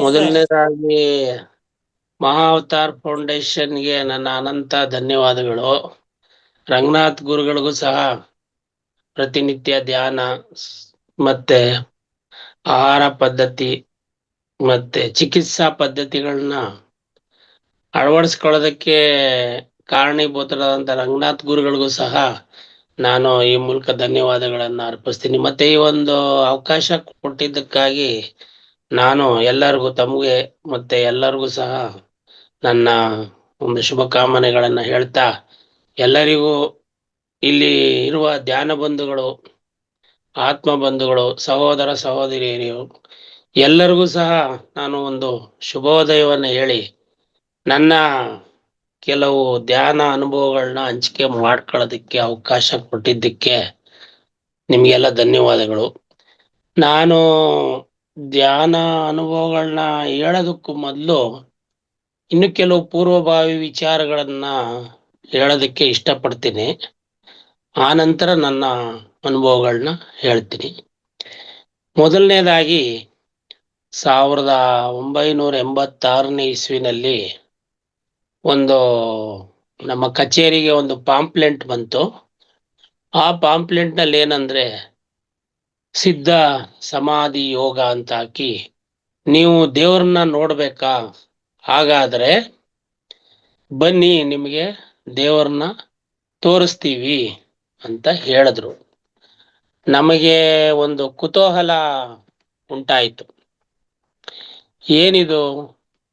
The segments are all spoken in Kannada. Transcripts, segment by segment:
ಮೊದಲನೇದಾಗಿ ಮಹಾವತಾರ್ ಫೌಂಡೇಶನ್ಗೆ ನನ್ನ ಅನಂತ ಧನ್ಯವಾದಗಳು. ರಂಗನಾಥ್ ಗುರುಗಳಿಗೂ ಸಹ ಪ್ರತಿನಿತ್ಯ ಧ್ಯಾನ ಮತ್ತೆ ಆಹಾರ ಪದ್ಧತಿ ಮತ್ತೆ ಚಿಕಿತ್ಸಾ ಪದ್ಧತಿಗಳನ್ನ ಅಳವಡಿಸ್ಕೊಳ್ಳೋದಕ್ಕೆ ಕಾರಣೀಭೂತರಾದಂಥ ರಂಗನಾಥ್ ಗುರುಗಳಿಗೂ ಸಹ ನಾನು ಈ ಮೂಲಕ ಧನ್ಯವಾದಗಳನ್ನ ಅರ್ಪಿಸ್ತೀನಿ. ಮತ್ತೆ ಈ ಒಂದು ಅವಕಾಶ ಕೊಟ್ಟಿದ್ದಕ್ಕಾಗಿ ನಾನು ಎಲ್ಲರಿಗೂ ತಮಗೆ ಮತ್ತೆ ಎಲ್ಲರಿಗೂ ಸಹ ನನ್ನ ಒಂದು ಶುಭಕಾಮನೆಗಳನ್ನ ಹೇಳ್ತಾ, ಎಲ್ಲರಿಗೂ ಇಲ್ಲಿ ಇರುವ ಧ್ಯಾನ ಬಂಧುಗಳು, ಆತ್ಮ ಬಂಧುಗಳು, ಸಹೋದರ ಸಹೋದರಿಯರು ಎಲ್ಲರಿಗೂ ಸಹ ನಾನು ಒಂದು ಶುಭೋದಯವನ್ನು ಹೇಳಿ ನನ್ನ ಕೆಲವು ಧ್ಯಾನ ಅನುಭವಗಳನ್ನ ಹಂಚಿಕೆ ಮಾಡ್ಕೊಳ್ಳೋದಕ್ಕೆ ಅವಕಾಶ ಕೊಟ್ಟಿದ್ದಕ್ಕೆ ನಿಮ್ಗೆಲ್ಲ ಧನ್ಯವಾದಗಳು. ನಾನು ಧ್ಯಾನ ಅನುಭವಗಳನ್ನ ಹೇಳೋದಕ್ಕೂ ಮೊದಲು ಇನ್ನು ಕೆಲವು ಪೂರ್ವಭಾವಿ ವಿಚಾರಗಳನ್ನ ಹೇಳೋದಕ್ಕೆ ಇಷ್ಟಪಡ್ತೀನಿ. ಆ ನಂತರ ನನ್ನ ಅನುಭವಗಳನ್ನ ಹೇಳ್ತೀನಿ. ಮೊದಲನೇದಾಗಿ 1986ನೇ ಇಸ್ವಿನಲ್ಲಿ ಒಂದು ನಮ್ಮ ಕಚೇರಿಗೆ ಒಂದು ಪಾಂಪ್ಲೆಂಟ್ ಬಂತು. ಆ ಪಾಂಪ್ಲೆಂಟ್ನಲ್ಲಿ ಏನಂದ್ರೆ, ಸಿದ್ಧ ಸಮಾಧಿ ಯೋಗ ಅಂತ ಹಾಕಿ, ನೀವು ದೇವ್ರನ್ನ ನೋಡ್ಬೇಕಾ, ಹಾಗಾದ್ರೆ ಬನ್ನಿ ನಿಮಗೆ ದೇವ್ರನ್ನ ತೋರಿಸ್ತೀವಿ ಅಂತ ಹೇಳಿದ್ರು. ನಮಗೆ ಒಂದು ಕುತೂಹಲ ಉಂಟಾಯಿತು. ಏನಿದು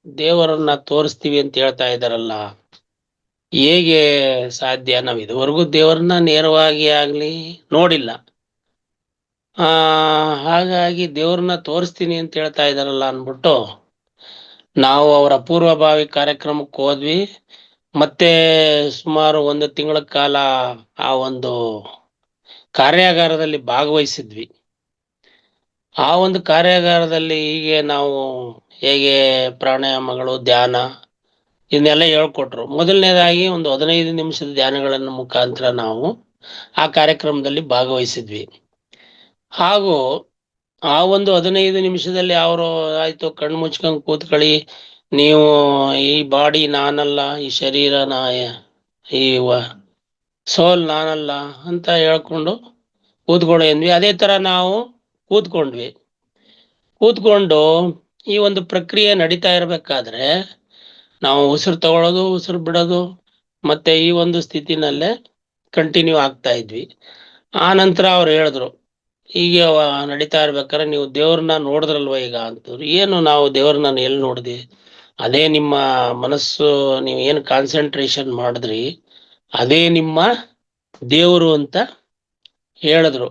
ದೇವರನ್ನ ತೋರಿಸ್ತೀವಿ ಅಂತ ಹೇಳ್ತಾ ಇದ್ದಾರಲ್ಲ, ಹೇಗೆ ಸಾಧ್ಯ? ನಾವು ಇದುವರೆಗೂ ದೇವರನ್ನ ನೇರವಾಗಿ ಆಗ್ಲಿ ನೋಡಿಲ್ಲ. ಹಾಗಾಗಿ ದೇವ್ರನ್ನ ತೋರಿಸ್ತೀನಿ ಅಂತ ಹೇಳ್ತಾ ಇದ್ದಾರಲ್ಲ ಅಂದ್ಬಿಟ್ಟು ನಾವು ಅವರ ಪೂರ್ವಭಾವಿ ಕಾರ್ಯಕ್ರಮಕ್ಕೆ ಹೋದ್ವಿ. ಮತ್ತೆ ಸುಮಾರು 1 ತಿಂಗಳ ಕಾಲ ಆ ಒಂದು ಕಾರ್ಯಾಗಾರದಲ್ಲಿ ಭಾಗವಹಿಸಿದ್ವಿ. ಆ ಒಂದು ಕಾರ್ಯಾಗಾರದಲ್ಲಿ ಹೀಗೆ ನಾವು ಹೇಗೆ ಪ್ರಾಣಾಯಾಮಗಳು, ಧ್ಯಾನ ಇದನ್ನೆಲ್ಲ ಹೇಳ್ಕೊಟ್ರು. ಮೊದಲನೇದಾಗಿ ಒಂದು 15 ನಿಮಿಷದ ಧ್ಯಾನಗಳನ್ನು ಮುಖಾಂತರ ನಾವು ಆ ಕಾರ್ಯಕ್ರಮದಲ್ಲಿ ಭಾಗವಹಿಸಿದ್ವಿ. ಹಾಗೂ ಆ ಒಂದು 15 ನಿಮಿಷದಲ್ಲಿ ಅವರು ಆಯ್ತು ಕಣ್ಣು ಮುಚ್ಕೊಂಡು ಕೂತ್ಕೊಳ್ಳಿ, ನೀವು ಈ ಬಾಡಿ ನಾನಲ್ಲ, ಈ ಶರೀರ ಈ ಸೋಲ್ ನಾನಲ್ಲ ಅಂತ ಹೇಳ್ಕೊಂಡು ಕೂತ್ಕೊಳ್ಳಿ ಅಂದ್ವಿ. ಅದೇ ತರ ನಾವು ಕೂತ್ಕೊಂಡು ಈ ಒಂದು ಪ್ರಕ್ರಿಯೆ ನಡೀತಾ ಇರ್ಬೇಕಾದ್ರೆ ನಾವು ಉಸಿರು ತಗೊಳ್ಳೋದು, ಉಸಿರು ಬಿಡೋದು, ಮತ್ತೆ ಈ ಒಂದು ಸ್ಥಿತಿನಲ್ಲೇ ಕಂಟಿನ್ಯೂ ಆಗ್ತಾ ಇದ್ವಿ. ಆ ನಂತರ ಅವ್ರು ಹೇಳಿದ್ರು, ಹೀಗೆ ನಡೀತಾ ಇರ್ಬೇಕಾದ್ರೆ ನೀವು ದೇವ್ರನ್ನ ನೋಡಿದ್ರಲ್ವ ಈಗ ಅಂತವ್ರು. ಏನು ನಾವು ದೇವ್ರನ್ನ ಎಲ್ಲಿ ನೋಡಿದ್ವಿ? ಅದೇ ನಿಮ್ಮ ಮನಸ್ಸು, ನೀವು ಏನು ಕಾನ್ಸಂಟ್ರೇಷನ್ ಮಾಡಿದ್ರಿ ಅದೇ ನಿಮ್ಮ ದೇವರು ಅಂತ ಹೇಳಿದ್ರು.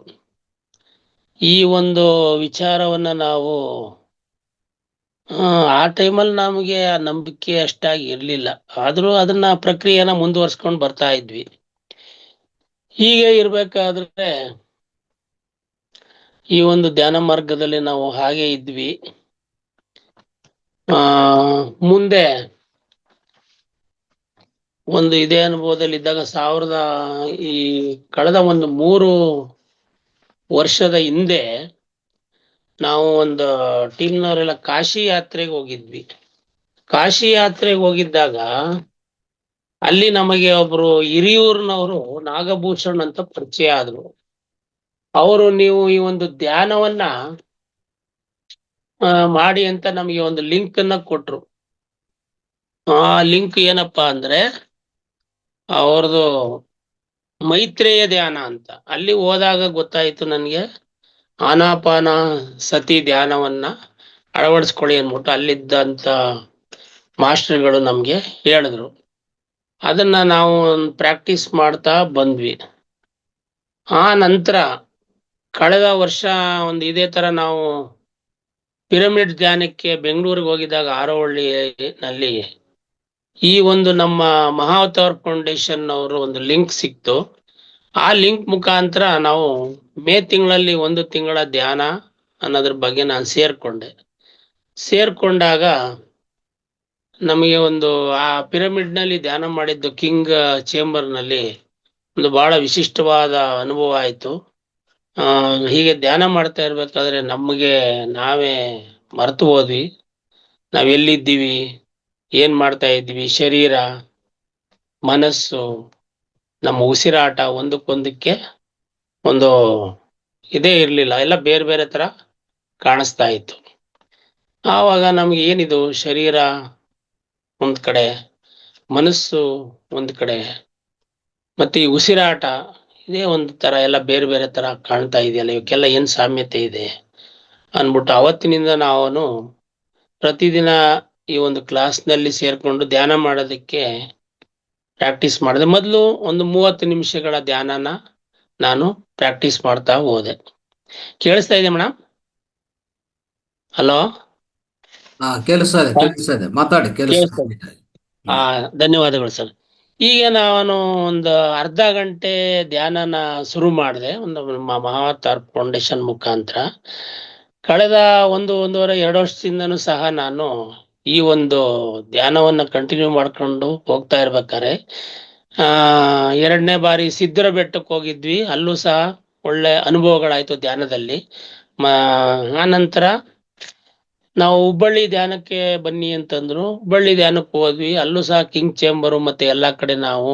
ಈ ಒಂದು ವಿಚಾರವನ್ನ ನಾವು ಆ ಟೈಮಲ್ಲಿ ನಮಗೆ ಆ ನಂಬಿಕೆ ಅಷ್ಟಾಗಿ ಇರ್ಲಿಲ್ಲ. ಆದ್ರೂ ಅದನ್ನ ಪ್ರಕ್ರಿಯೆನ ಮುಂದುವರ್ಸ್ಕೊಂಡು ಬರ್ತಾ ಇದ್ವಿ. ಹೀಗೆ ಇರ್ಬೇಕಾದ್ರೆ ಈ ಒಂದು ಧ್ಯಾನ ಮಾರ್ಗದಲ್ಲಿ ನಾವು ಹಾಗೆ ಇದ್ವಿ. ಮುಂದೆ ಒಂದು ಇದೇ ಅನುಭವದಲ್ಲಿ ಇದ್ದಾಗ ಕಳೆದ ಒಂದು 3 ವರ್ಷದ ಹಿಂದೆ ನಾವು ಒಂದು ಟೀಮ್ನವರೆಲ್ಲ ಕಾಶಿ ಯಾತ್ರೆಗೆ ಹೋಗಿದ್ವಿ. ಕಾಶಿ ಯಾತ್ರೆಗೆ ಹೋಗಿದ್ದಾಗ ಅಲ್ಲಿ ನಮಗೆ ಒಬ್ರು ಹಿರಿಯೂರಿನವರು ನಾಗಭೂಷಣ್ ಅಂತ ಪರಿಚಯ ಆದ್ರು. ಅವರು ನೀವು ಈ ಒಂದು ಧ್ಯಾನವನ್ನ ಮಾಡಿ ಅಂತ ನಮಗೆ ಒಂದು ಲಿಂಕ್ ಅನ್ನ ಕೊಟ್ರು. ಆ ಲಿಂಕ್ ಏನಪ್ಪಾ ಅಂದ್ರೆ ಅವ್ರದ್ದು ಮೈತ್ರೇಯ ಧ್ಯಾನ ಅಂತ. ಅಲ್ಲಿ ಹೋದಾಗ ಗೊತ್ತಾಯ್ತು ನನಗೆ, ಆನಾಪಾನ ಸತಿ ಧ್ಯಾನವನ್ನ ಅಳವಡಿಸ್ಕೊಳ್ಳಿ ಅಂದ್ಬಿಟ್ಟು ಅಲ್ಲಿದ್ದಂತ ಮಾಸ್ಟರ್ಗಳು ನಮ್ಗೆ ಹೇಳಿದ್ರು. ಅದನ್ನ ನಾವು ಪ್ರಾಕ್ಟೀಸ್ ಮಾಡ್ತಾ ಬಂದ್ವಿ. ಆ ನಂತರ ಕಳೆದ ವರ್ಷ ಒಂದು ಇದೇ ತರ ನಾವು ಪಿರಮಿಡ್ ಧ್ಯಾನಕ್ಕೆ ಬೆಂಗಳೂರಿಗೆ ಹೋಗಿದ್ದಾಗ ಆರೋಹಳ್ಳಿನಲ್ಲಿ ಈ ಒಂದು ನಮ್ಮ ಮಹಾವತಾರ್ ಫೌಂಡೇಶನ್ ಅವರು ಒಂದು ಲಿಂಕ್ ಸಿಕ್ತು. ಆ ಲಿಂಕ್ ಮುಖಾಂತರ ನಾವು ಮೇ ತಿಂಗಳಲ್ಲಿ 1 ತಿಂಗಳ ಧ್ಯಾನ ಅನ್ನೋದ್ರ ಬಗ್ಗೆ ನಾನು ಸೇರ್ಕೊಂಡಾಗ ನಮಗೆ ಒಂದು ಆ ಪಿರಮಿಡ್ ನಲ್ಲಿ ಧ್ಯಾನ ಮಾಡಿದ್ದು ಕಿಂಗ್ ಚೇಂಬರ್ ನಲ್ಲಿ ಒಂದು ಬಹಳ ವಿಶಿಷ್ಟವಾದ ಅನುಭವ ಆಯ್ತು. ಹೀಗೆ ಧ್ಯಾನ ಮಾಡ್ತಾ ಇರ್ಬೇಕಾದ್ರೆ ನಮಗೆ ನಾವೇ ಮರೆತು ಹೋದ್ವಿ. ನಾವೆಲ್ಲಿದ್ದೀವಿ, ಏನ್ ಮಾಡ್ತಾ ಇದ್ದೀವಿ, ಶರೀರ, ಮನಸ್ಸು, ನಮ್ಮ ಉಸಿರಾಟ ಒಂದಕ್ಕೊಂದಕ್ಕೆ ಒಂದು ಇದೇ ಇರ್ಲಿಲ್ಲ, ಎಲ್ಲ ಬೇರೆ ಬೇರೆ ತರ ಕಾಣಿಸ್ತಾ ಇತ್ತು. ಆವಾಗ ನಮ್ಗೆ ಏನಿದು ಶರೀರ ಒಂದ್ ಕಡೆ, ಮನಸ್ಸು ಒಂದ್ ಕಡೆ, ಮತ್ತೆ ಈ ಉಸಿರಾಟ ಇದೇ ಒಂದು ತರ ಎಲ್ಲ ಬೇರೆ ಬೇರೆ ತರ ಕಾಣ್ತಾ ಇದೆಯಲ್ಲ, ಇವಕ್ಕೆಲ್ಲ ಏನ್ ಸಾಮ್ಯತೆ ಇದೆ ಅನ್ಬಿಟ್ಟು ಅವತ್ತಿನಿಂದ ನಾನು ಪ್ರತಿದಿನ ಈ ಒಂದು ಕ್ಲಾಸ್ನಲ್ಲಿ ಸೇರ್ಕೊಂಡು ಧ್ಯಾನ ಮಾಡೋದಕ್ಕೆ ಪ್ರಾಕ್ಟೀಸ್ ಮಾಡಿದೆ. ಮೊದಲು ಒಂದು 30 ನಿಮಿಷಗಳ ಧ್ಯಾನನ ನಾನು ಪ್ರಾಕ್ಟೀಸ್ ಮಾಡ್ತಾ ಹೋದೆ. ಕೇಳಿಸ್ತಾ ಇದೆ ಮೇಡಮ್? ಹಲೋ, ಕೇಳಿಸ್ತಾ ಇದೆ, ಮಾತಾಡಿ. ಕೇಳಿಸ್ತಾ ಇದೆ. ಧನ್ಯವಾದಗಳು ಸರ್. ಈಗ ನಾನು ಒಂದು ಅರ್ಧ ಗಂಟೆ ಧ್ಯಾನನ ಶುರು ಮಾಡಿದೆ, ಒಂದು ಮಹಾವತಾರ್ ಫೌಂಡೇಶನ್ ಮುಖಾಂತರ. ಕಳೆದ ಒಂದೂವರೆ 2 ವರ್ಷದಿಂದನೂ ಸಹ ನಾನು ಈ ಒಂದು ಧ್ಯಾನವನ್ನ ಕಂಟಿನ್ಯೂ ಮಾಡ್ಕೊಂಡು ಹೋಗ್ತಾ ಇರ್ಬೇಕಾರೆ 2ನೇ ಬಾರಿ ಸಿದ್ದರ ಬೆಟ್ಟಕ್ಕೆ ಹೋಗಿದ್ವಿ. ಅಲ್ಲೂ ಸಹ ಒಳ್ಳೆ ಅನುಭವಗಳಾಯ್ತು ಧ್ಯಾನದಲ್ಲಿ. ಆ ನಂತರ ನಾವು ಹುಬ್ಬಳ್ಳಿ ಧ್ಯಾನಕ್ಕೆ ಬನ್ನಿ ಅಂತಂದ್ರು, ಹುಬ್ಬಳ್ಳಿ ಧ್ಯಾನಕ್ಕೆ ಹೋದ್ವಿ. ಅಲ್ಲೂ ಸಹ ಕಿಂಗ್ ಚೇಂಬರು ಮತ್ತೆ ಎಲ್ಲಾ ಕಡೆ ನಾವು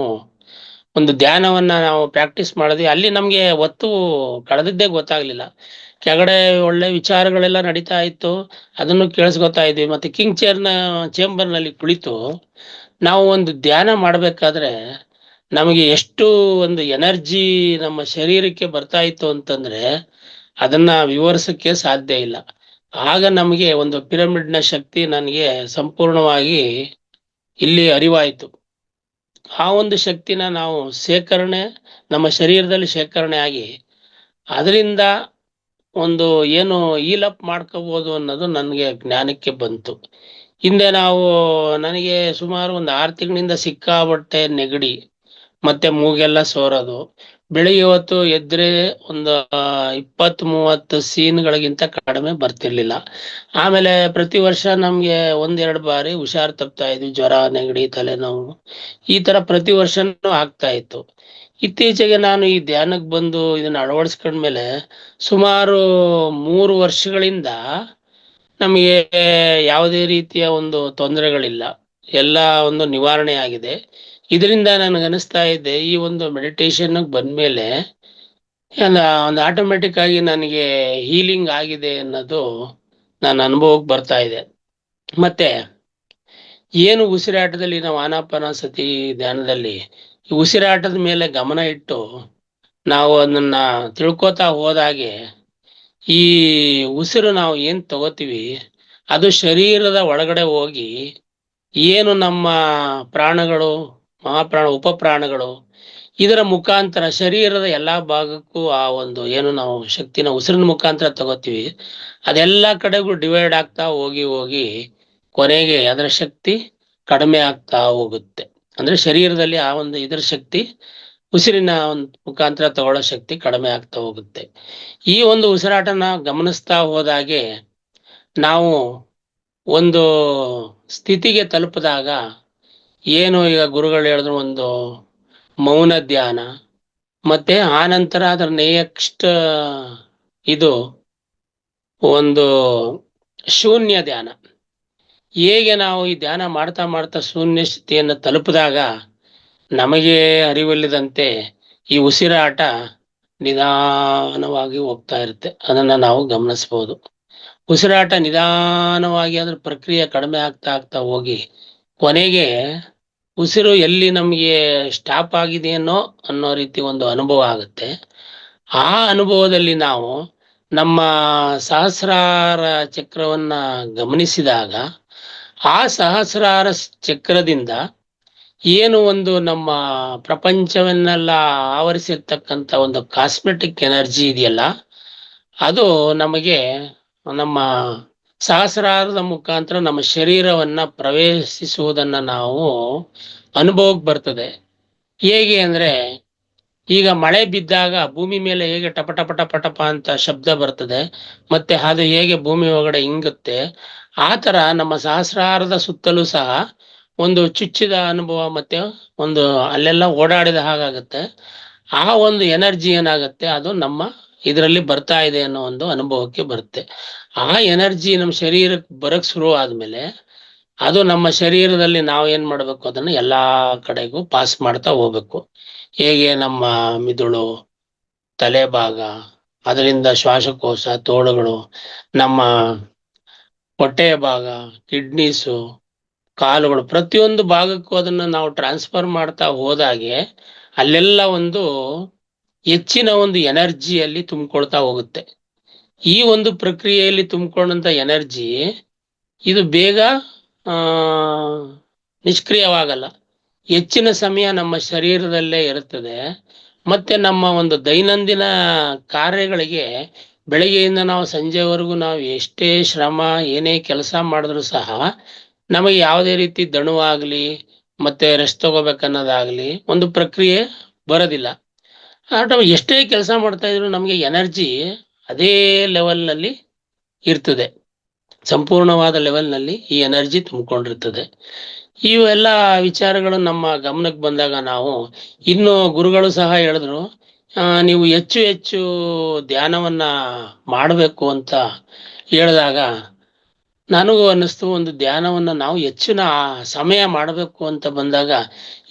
ಒಂದು ಧ್ಯಾನವನ್ನ ನಾವು ಪ್ರಾಕ್ಟೀಸ್ ಮಾಡಿದ್ವಿ. ಅಲ್ಲಿ ನಮ್ಗೆ ಒತ್ತು ಕಳೆದಿದ್ದೇ ಗೊತ್ತಾಗ್ಲಿಲ್ಲ. ಕೆಳಗಡೆ ಒಳ್ಳೆ ವಿಚಾರಗಳೆಲ್ಲ ನಡೀತಾ ಇತ್ತು, ಅದನ್ನು ಕೇಳಿಸ್ಕೊತಾ ಇದ್ವಿ. ಮತ್ತೆ ಕಿಂಗ್ ಚೇಂಬರ್ ನಲ್ಲಿ ಕುಳಿತು ನಾವು ಒಂದು ಧ್ಯಾನ ಮಾಡ್ಬೇಕಾದ್ರೆ ನಮಗೆ ಎಷ್ಟು ಒಂದು ಎನರ್ಜಿ ನಮ್ಮ ಶರೀರಕ್ಕೆ ಬರ್ತಾ ಇತ್ತು ಅಂತಂದ್ರೆ ಅದನ್ನ ವಿವರಿಸಕ್ಕೆ ಸಾಧ್ಯ ಇಲ್ಲ. ಆಗ ನಮಗೆ ಒಂದು ಪಿರಮಿಡ್ನ ಶಕ್ತಿ ನನಗೆ ಸಂಪೂರ್ಣವಾಗಿ ಇಲ್ಲಿ ಅರಿವಾಯಿತು. ಆ ಒಂದು ಶಕ್ತಿನ ನಾವು ನಮ್ಮ ಶರೀರದಲ್ಲಿ ಶೇಖರಣೆ ಆಗಿ ಅದರಿಂದ ಒಂದು ಏನು ಈಲಪ್ ಮಾಡ್ಕೋಬಹುದು ಅನ್ನೋದು ನನಗೆ ಜ್ಞಾನಕ್ಕೆ ಬಂತು. ಹಿಂದೆ ನನಗೆ ಸುಮಾರು ಒಂದು 6 ತಿಂಗಳಿಂದ ಸಿಕ್ಕಾಬಟ್ಟೆ ನೆಗಡಿ ಮತ್ತೆ ಮೂಗೆಲ್ಲ ಸೋರೋದು. ಬೆಳಿಗ್ಗೆ ಹೊತ್ತು ಎದ್ರೆ ಒಂದು 20-30 ಸೀನ್ಗಳಿಗಿಂತ ಕಡಿಮೆ ಬರ್ತಿರ್ಲಿಲ್ಲ. ಆಮೇಲೆ ಪ್ರತಿ ವರ್ಷ ನಮ್ಗೆ 1-2 ಬಾರಿ ಹುಷಾರ್ ತಪ್ತಾ ಇದ್ವಿ, ಜ್ವರ, ನೆಗಡಿ, ತಲೆನೋವು, ಈ ತರ ಪ್ರತಿ ವರ್ಷನೂ ಆಗ್ತಾ ಇತ್ತು. ಇತ್ತೀಚೆಗೆ ನಾನು ಈ ಧ್ಯಾನಕ್ಕೆ ಬಂದು ಇದನ್ನ ಅಳವಡಿಸ್ಕೊಂಡ್ಮೇಲೆ ಸುಮಾರು 3 ವರ್ಷಗಳಿಂದ ನಮಗೆ ಯಾವುದೇ ರೀತಿಯ ಒಂದು ತೊಂದರೆಗಳಿಲ್ಲ, ಎಲ್ಲ ಒಂದು ನಿವಾರಣೆ ಆಗಿದೆ. ಇದರಿಂದ ನನಗನ್ನಿಸ್ತಾ ಇದೆ ಈ ಒಂದು ಮೆಡಿಟೇಷನ್ ಬಂದ್ಮೇಲೆ ಒಂದು ಆಟೋಮೆಟಿಕ್ ಆಗಿ ನನಗೆ ಹೀಲಿಂಗ್ ಆಗಿದೆ ಅನ್ನೋದು ನನ್ನ ಅನುಭವಕ್ಕೆ ಬರ್ತಾ ಇದೆ. ಮತ್ತೆ ಏನು ಉಸಿರಾಟದಲ್ಲಿ ನಾವು ಆನಾಪಾನಸತಿ ಧ್ಯಾನದಲ್ಲಿ ಈ ಉಸಿರಾಟದ ಮೇಲೆ ಗಮನ ಇಟ್ಟು ನಾವು ಅದನ್ನ ತಿಳ್ಕೊತಾ ಹೋದಾಗೆ ಈ ಉಸಿರು ನಾವು ಏನ್ ತಗೋತೀವಿ ಅದು ಶರೀರದ ಒಳಗಡೆ ಹೋಗಿ ಏನು ನಮ್ಮ ಪ್ರಾಣಗಳು, ಮಹಾಪ್ರಾಣ, ಉಪಪ್ರಾಣಗಳು, ಇದರ ಮುಖಾಂತರ ಶರೀರದ ಎಲ್ಲಾ ಭಾಗಕ್ಕೂ ಆ ಒಂದು ಏನು ನಾವು ಶಕ್ತಿನ ಉಸಿರಿನ ಮುಖಾಂತರ ತಗೋತೀವಿ ಅದೆಲ್ಲ ಕಡೆಗೂ ಡಿವೈಡ್ ಆಗ್ತಾ ಹೋಗಿ ಹೋಗಿ ಕೊನೆಗೆ ಅದರ ಶಕ್ತಿ ಕಡಿಮೆ ಆಗ್ತಾ ಹೋಗುತ್ತೆ. ಅಂದ್ರೆ ಶರೀರದಲ್ಲಿ ಆ ಒಂದು ಇದರ ಶಕ್ತಿ, ಉಸಿರಿನ ಒಂದು ಮುಖಾಂತರ ತಗೊಳ್ಳೋ ಶಕ್ತಿ ಕಡಿಮೆ ಆಗ್ತಾ ಹೋಗುತ್ತೆ. ಈ ಒಂದು ಉಸಿರಾಟನ ಗಮನಿಸ್ತಾ ಹೋದಾಗೆ ನಾವು ಒಂದು ಸ್ಥಿತಿಗೆ ತಲುಪಿದಾಗ ಏನು ಈಗ ಗುರುಗಳು ಹೇಳಿದ್ರು, ಒಂದು ಮೌನ ಧ್ಯಾನ, ಮತ್ತೆ ಆ ನಂತರ ಅದರ ನೆಕ್ಸ್ಟ್ ಇದು ಒಂದು ಶೂನ್ಯ ಧ್ಯಾನ. ಹೇಗೆ ನಾವು ಈ ಧ್ಯಾನ ಮಾಡ್ತಾ ಮಾಡ್ತಾ ಶೂನ್ಯ ಸ್ಥಿತಿಯನ್ನು ತಲುಪಿದಾಗ ನಮಗೆ ಅರಿವಿಲ್ಲದಂತೆ ಈ ಉಸಿರಾಟ ನಿಧಾನವಾಗಿ ಹೋಗ್ತಾ ಇರುತ್ತೆ, ಅದನ್ನ ನಾವು ಗಮನಿಸಬಹುದು. ಉಸಿರಾಟ ನಿಧಾನವಾಗಿ ಅದ್ರ ಪ್ರಕ್ರಿಯೆ ಕಡಿಮೆ ಆಗ್ತಾ ಆಗ್ತಾ ಹೋಗಿ ಕೊನೆಗೆ ಉಸಿರು ಎಲ್ಲಿ ನಮಗೆ ಸ್ಟಾಪ್ ಆಗಿದೆಯೇನೋ ಅನ್ನೋ ರೀತಿ ಒಂದು ಅನುಭವ ಆಗುತ್ತೆ. ಆ ಅನುಭವದಲ್ಲಿ ನಾವು ನಮ್ಮ ಸಹಸ್ರಾರ ಚಕ್ರವನ್ನ ಗಮನಿಸಿದಾಗ ಆ ಸಹಸ್ರಾರ ಚಕ್ರದಿಂದ ಏನು ಒಂದು ನಮ್ಮ ಪ್ರಪಂಚವನ್ನೆಲ್ಲ ಆವರಿಸಿರ್ತಕ್ಕಂಥ ಒಂದು ಕಾಸ್ಮೆಟಿಕ್ ಎನರ್ಜಿ ಇದೆಯಲ್ಲ, ಅದು ನಮಗೆ ನಮ್ಮ ಸಹಸ್ರಾರದ ಮುಖಾಂತರ ನಮ್ಮ ಶರೀರವನ್ನ ಪ್ರವೇಶಿಸುವುದನ್ನ ನಾವು ಅನುಭವಕ್ಕೆ ಬರ್ತದೆ. ಹೇಗೆ ಅಂದ್ರೆ ಈಗ ಮಳೆ ಬಿದ್ದಾಗ ಭೂಮಿ ಮೇಲೆ ಹೇಗೆ ಟಪ ಟಪ ಟಪ ಟಪ ಅಂತ ಶಬ್ದ ಬರ್ತದೆ, ಮತ್ತೆ ಅದು ಹೇಗೆ ಭೂಮಿ ಒಳಗಡೆ ಇಂಗುತ್ತೆ, ಆ ತರ ನಮ್ಮ ಸಹಸ್ರಾರದ ಸುತ್ತಲೂ ಸಹ ಒಂದು ಚುಚ್ಚಿದ ಅನುಭವ, ಮತ್ತೆ ಒಂದು ಅಲ್ಲೆಲ್ಲ ಓಡಾಡಿದ ಹಾಗಾಗತ್ತೆ. ಆ ಒಂದು ಎನರ್ಜಿ ಏನಾಗತ್ತೆ, ಅದು ನಮ್ಮ ಇದರಲ್ಲಿ ಬರ್ತಾ ಇದೆ ಅನ್ನೋ ಒಂದು ಅನುಭವಕ್ಕೆ ಬರುತ್ತೆ. ಆ ಎನರ್ಜಿ ನಮ್ಮ ಶರೀರಕ್ಕೆ ಬರಕ್ ಶುರು ಆದ್ಮೇಲೆ ಅದು ನಮ್ಮ ಶರೀರದಲ್ಲಿ ನಾವು ಏನ್ ಮಾಡ್ಬೇಕು, ಅದನ್ನ ಎಲ್ಲಾ ಕಡೆಗೂ ಪಾಸ್ ಮಾಡ್ತಾ ಹೋಗ್ಬೇಕು. ಹೇಗೆ ನಮ್ಮ ಮಿದುಳು, ತಲೆ ಭಾಗ, ಅದರಿಂದ ಶ್ವಾಸಕೋಶ, ತೋಳುಗಳು, ನಮ್ಮ ಹೊಟ್ಟೆಯ ಭಾಗ, ಕಿಡ್ನೀಸು, ಕಾಲುಗಳು, ಪ್ರತಿಯೊಂದು ಭಾಗಕ್ಕೂ ಅದನ್ನ ನಾವು ಟ್ರಾನ್ಸ್ಫರ್ ಮಾಡ್ತಾ ಹೋದಾಗೆ ಅಲ್ಲೆಲ್ಲ ಒಂದು ಹೆಚ್ಚಿನ ಒಂದು ಎನರ್ಜಿಯಲ್ಲಿ ತುಂಬಿಕೊಳ್ತಾ ಹೋಗುತ್ತೆ. ಈ ಒಂದು ಪ್ರಕ್ರಿಯೆಯಲ್ಲಿ ತುಂಬಿಕೊಂಡಂತ ಎನರ್ಜಿ ಇದು ಬೇಗ ಆ ನಿಷ್ಕ್ರಿಯವಾಗಲ್ಲ, ಹೆಚ್ಚಿನ ಸಮಯ ನಮ್ಮ ಶರೀರದಲ್ಲೇ ಇರುತ್ತದೆ. ಮತ್ತೆ ನಮ್ಮ ಒಂದು ದೈನಂದಿನ ಕಾರ್ಯಗಳಿಗೆ ಬೆಳಗ್ಗೆಯಿಂದ ನಾವು ಸಂಜೆವರೆಗೂ ನಾವು ಎಷ್ಟೇ ಶ್ರಮ, ಏನೇ ಕೆಲಸ ಮಾಡಿದ್ರು ಸಹ ನಮಗೆ ಯಾವುದೇ ರೀತಿ ದಣುವಾಗ್ಲಿ ಮತ್ತೆ ರೆಸ್ಟ್ ತಗೋಬೇಕನ್ನೋದಾಗ್ಲಿ ಒಂದು ಪ್ರಕ್ರಿಯೆ ಬರೋದಿಲ್ಲ. ಎಷ್ಟೇ ಕೆಲಸ ಮಾಡ್ತಾ ಇದ್ರು ನಮಗೆ ಎನರ್ಜಿ ಅದೇ ಲೆವೆಲ್ನಲ್ಲಿ ಇರ್ತದೆ, ಸಂಪೂರ್ಣವಾದ ಲೆವೆಲ್ನಲ್ಲಿ ಈ ಎನರ್ಜಿ ತುಂಬಿಕೊಂಡಿರ್ತದೆ. ಇವೆಲ್ಲ ವಿಚಾರಗಳು ನಮ್ಮ ಗಮನಕ್ಕೆ ಬಂದಾಗ ನಾವು, ಇನ್ನು ಗುರುಗಳು ಸಹ ಹೇಳಿದ್ರು, ನೀವು ಹೆಚ್ಚು ಹೆಚ್ಚು ಧ್ಯಾನವನ್ನ ಮಾಡಬೇಕು ಅಂತ ಹೇಳಿದಾಗ ನನಗೂ ಅನ್ನಿಸ್ತು, ಒಂದು ಧ್ಯಾನವನ್ನ ನಾವು ಹೆಚ್ಚಿನ ಸಮಯ ಮಾಡಬೇಕು ಅಂತ ಬಂದಾಗ,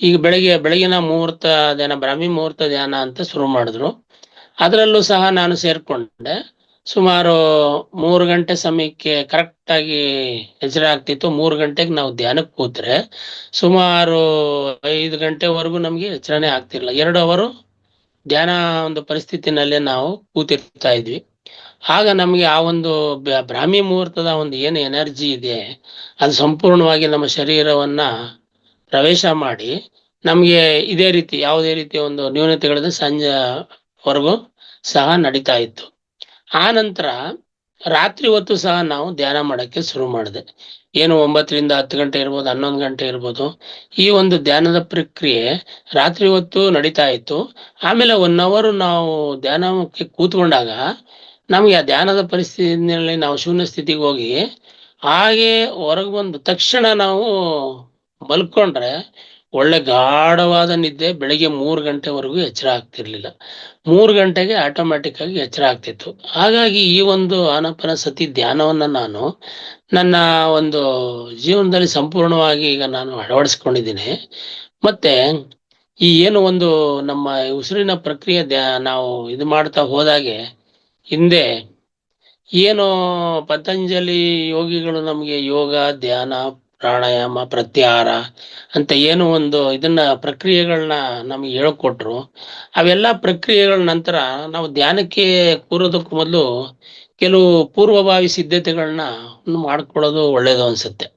ಈಗ ಬೆಳಗಿನ ಮುಹೂರ್ತ ಧ್ಯಾನ, ಬ್ರಾಹ್ಮಿ ಮುಹೂರ್ತ ಧ್ಯಾನ ಅಂತ ಶುರು ಮಾಡಿದ್ರು. ಅದರಲ್ಲೂ ಸಹ ನಾನು ಸೇರ್ಕೊಂಡೆ. ಸುಮಾರು 3 ಗಂಟೆ ಸಮಯಕ್ಕೆ ಕರೆಕ್ಟ್ ಆಗಿ ಎಚ್ಚರ ಆಗ್ತಿತ್ತು. 3 ಗಂಟೆಗೆ ನಾವು ಧ್ಯಾನಕ್ಕೆ ಕೂತ್ರೆ ಸುಮಾರು 5 ಗಂಟೆವರೆಗೂ ನಮ್ಗೆ ಎಚ್ಚರನೇ ಆಗ್ತಿರ್ಲಿಲ್ಲ. 2 ಅವರು ಧ್ಯಾನ ಒಂದು ಪರಿಸ್ಥಿತಿನಲ್ಲೇ ನಾವು ಕೂತಿರ್ತಾ ಇದ್ವಿ. ಆಗ ನಮಗೆ ಆ ಒಂದು ಬ್ರಾಹ್ಮಿ ಮುಹೂರ್ತದ ಒಂದು ಏನು ಎನರ್ಜಿ ಇದೆ ಅದು ಸಂಪೂರ್ಣವಾಗಿ ನಮ್ಮ ಶರೀರವನ್ನ ಪ್ರವೇಶ ಮಾಡಿ ನಮಗೆ ಇದೇ ರೀತಿ ಯಾವುದೇ ರೀತಿಯ ಒಂದು ನ್ಯೂನತೆಗಳಿಂದ ಸಂಜೆವರೆಗೂ ಸಹ ನಡೀತಾ ಇತ್ತು. ಆ ನಂತರ ರಾತ್ರಿ ಹೊತ್ತು ಸಹ ನಾವು ಧ್ಯಾನ ಮಾಡಕ್ಕೆ ಶುರು ಮಾಡಿದೆ. ಏನು 9 ರಿಂದ 10 ಗಂಟೆ ಇರ್ಬೋದು, 11 ಗಂಟೆ ಇರ್ಬೋದು. ಈ ಒಂದು ಧ್ಯಾನದ ಪ್ರಕ್ರಿಯೆ ರಾತ್ರಿ ಹೊತ್ತು ನಡೀತಾ ಇತ್ತು. ಆಮೇಲೆ 1 ಅವರ್ ನಾವು ಧ್ಯಾನಕ್ಕೆ ಕೂತ್ಕೊಂಡಾಗ ನಮ್ಗೆ ಆ ಧ್ಯಾನದ ಪರಿಸ್ಥಿತಿನಲ್ಲಿ ನಾವು ಶೂನ್ಯ ಸ್ಥಿತಿಗೆ ಹೋಗಿ ಹಾಗೆ ಹೊರಗೆ ಬಂದು ತಕ್ಷಣ ನಾವು ಮಲ್ಕೊಂಡ್ರೆ ಒಳ್ಳೆ ಗಾಢವಾದ ನಿದ್ದೆ, ಬೆಳಿಗ್ಗೆ 3 ಗಂಟೆವರೆಗೂ ಎಚ್ಚರ ಆಗ್ತಿರ್ಲಿಲ್ಲ. 3 ಗಂಟೆಗೆ ಆಟೋಮ್ಯಾಟಿಕ್ ಆಗಿ ಎಚ್ಚರ ಆಗ್ತಿತ್ತು. ಹಾಗಾಗಿ ಈ ಒಂದು ಆನಾಪಾನಸತಿ ಧ್ಯಾನವನ್ನ ನಾನು ನನ್ನ ಒಂದು ಜೀವನದಲ್ಲಿ ಸಂಪೂರ್ಣವಾಗಿ ಈಗ ನಾನು ಅಳವಡಿಸ್ಕೊಂಡಿದ್ದೀನಿ. ಮತ್ತೆ ಈ ಏನು ಒಂದು ನಮ್ಮ ಉಸಿರಿನ ಪ್ರಕ್ರಿಯೆ ನಾವು ಇದು ಮಾಡ್ತಾ ಹೋದಾಗೆ ಹಿಂದೆ ಏನು ಪತಂಜಲಿ ಯೋಗಿಗಳು ನಮಗೆ ಯೋಗ, ಧ್ಯಾನ, ಪ್ರಾಣಾಯಾಮ, ಪ್ರತ್ಯಾಹಾರ ಅಂತ ಏನು ಒಂದು ಇದನ್ನ ಪ್ರಕ್ರಿಯೆಗಳನ್ನ ನಮಗೆ ಹೇಳ್ಕೊಟ್ರು. ಅವೆಲ್ಲ ಪ್ರಕ್ರಿಯೆಗಳ ನಂತರ ನಾವು ಧ್ಯಾನಕ್ಕೆ ಕೂರೋದಕ್ಕೂ ಮೊದಲು ಕೆಲವು ಪೂರ್ವಭಾವಿ ಸಿದ್ಧತೆಗಳನ್ನ ಮಾಡ್ಕೊಳ್ಳೋದು ಒಳ್ಳೇದು ಅನ್ಸುತ್ತೆ.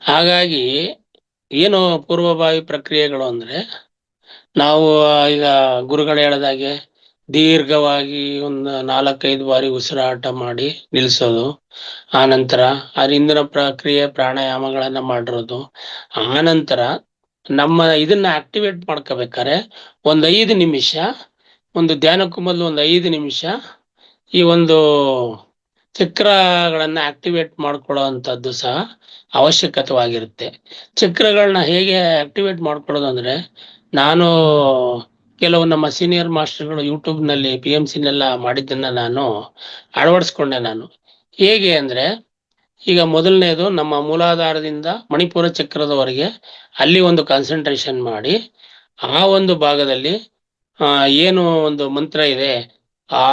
ಹಾಗಾಗಿ ಏನು ಪೂರ್ವಭಾವಿ ಪ್ರಕ್ರಿಯೆಗಳು ಅಂದ್ರೆ, ನಾವು ಈಗ ಗುರುಗಳು ಹೇಳ್ದಾಗೆ ದೀರ್ಘವಾಗಿ ಒಂದು 4-5 ಬಾರಿ ಉಸಿರಾಟ ಮಾಡಿ ನಿಲ್ಸೋದು, ಆ ನಂತರ ಹಿಂದಿನ ಪ್ರಕ್ರಿಯೆ ಪ್ರಾಣಾಯಾಮಗಳನ್ನ ಮಾಡಿರೋದು, ಆ ನಂತರ ನಮ್ಮ ಇದನ್ನ ಆಕ್ಟಿವೇಟ್ ಮಾಡ್ಕೋಬೇಕಾರೆ 5 ನಿಮಿಷ, ಒಂದು ಧ್ಯಾನಕ್ಕೂ ಮೊದಲು 5 ನಿಮಿಷ ಈ ಒಂದು ಚಕ್ರಗಳನ್ನ ಆಕ್ಟಿವೇಟ್ ಮಾಡ್ಕೊಳ್ಳೋ ಅಂಥದ್ದು ಸಹ ಅವಶ್ಯಕತೆವಾಗಿರುತ್ತೆ. ಚಕ್ರಗಳನ್ನ ಹೇಗೆ ಆಕ್ಟಿವೇಟ್ ಮಾಡ್ಕೊಳ್ಳೋದು ಅಂದ್ರೆ, ನಾನು ಕೆಲವು ನಮ್ಮ ಸೀನಿಯರ್ ಮಾಸ್ಟರ್ಗಳು ಯೂಟ್ಯೂಬ್ನಲ್ಲಿ PMCನೆಲ್ಲ ಮಾಡಿದ್ದನ್ನ ನಾನು ಅಳವಡಿಸ್ಕೊಂಡೆ. ನಾನು ಹೇಗೆ ಅಂದ್ರೆ, ಈಗ ಮೊದಲನೇದು ನಮ್ಮ ಮೂಲಾಧಾರದಿಂದ ಮಣಿಪುರ ಚಕ್ರದವರೆಗೆ ಅಲ್ಲಿ ಒಂದು ಕಾನ್ಸಂಟ್ರೇಷನ್ ಮಾಡಿ, ಆ ಒಂದು ಭಾಗದಲ್ಲಿ ಏನು ಒಂದು ಮಂತ್ರ ಇದೆ, ಆ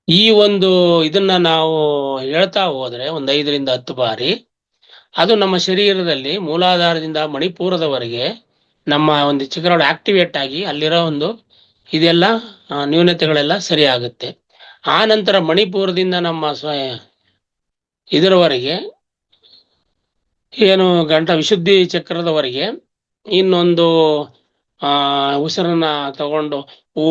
ಈ ಒಂದು ಇದನ್ನ ನಾವು ಹೇಳ್ತಾ ಹೋದ್ರೆ 5 ರಿಂದ 10 ಬಾರಿ ಅದು ನಮ್ಮ ಶರೀರದಲ್ಲಿ ಮೂಲಾಧಾರದಿಂದ ಮಣಿಪುರದವರೆಗೆ ನಮ್ಮ ಒಂದು ಚಕ್ರಗಳು ಆಕ್ಟಿವೇಟ್ ಆಗಿ ಅಲ್ಲಿರೋ ಒಂದು ಇದೆಲ್ಲ ನ್ಯೂನತೆಗಳೆಲ್ಲ ಸರಿ ಆಗುತ್ತೆ. ಆ ನಂತರ ಮಣಿಪುರದಿಂದ ನಮ್ಮ ಇದರವರೆಗೆ ಏನು ವಿಶುದ್ಧಿ ಚಕ್ರದವರೆಗೆ ಇನ್ನೊಂದು ಉಸಿರನ್ನ ತಗೊಂಡು ಓ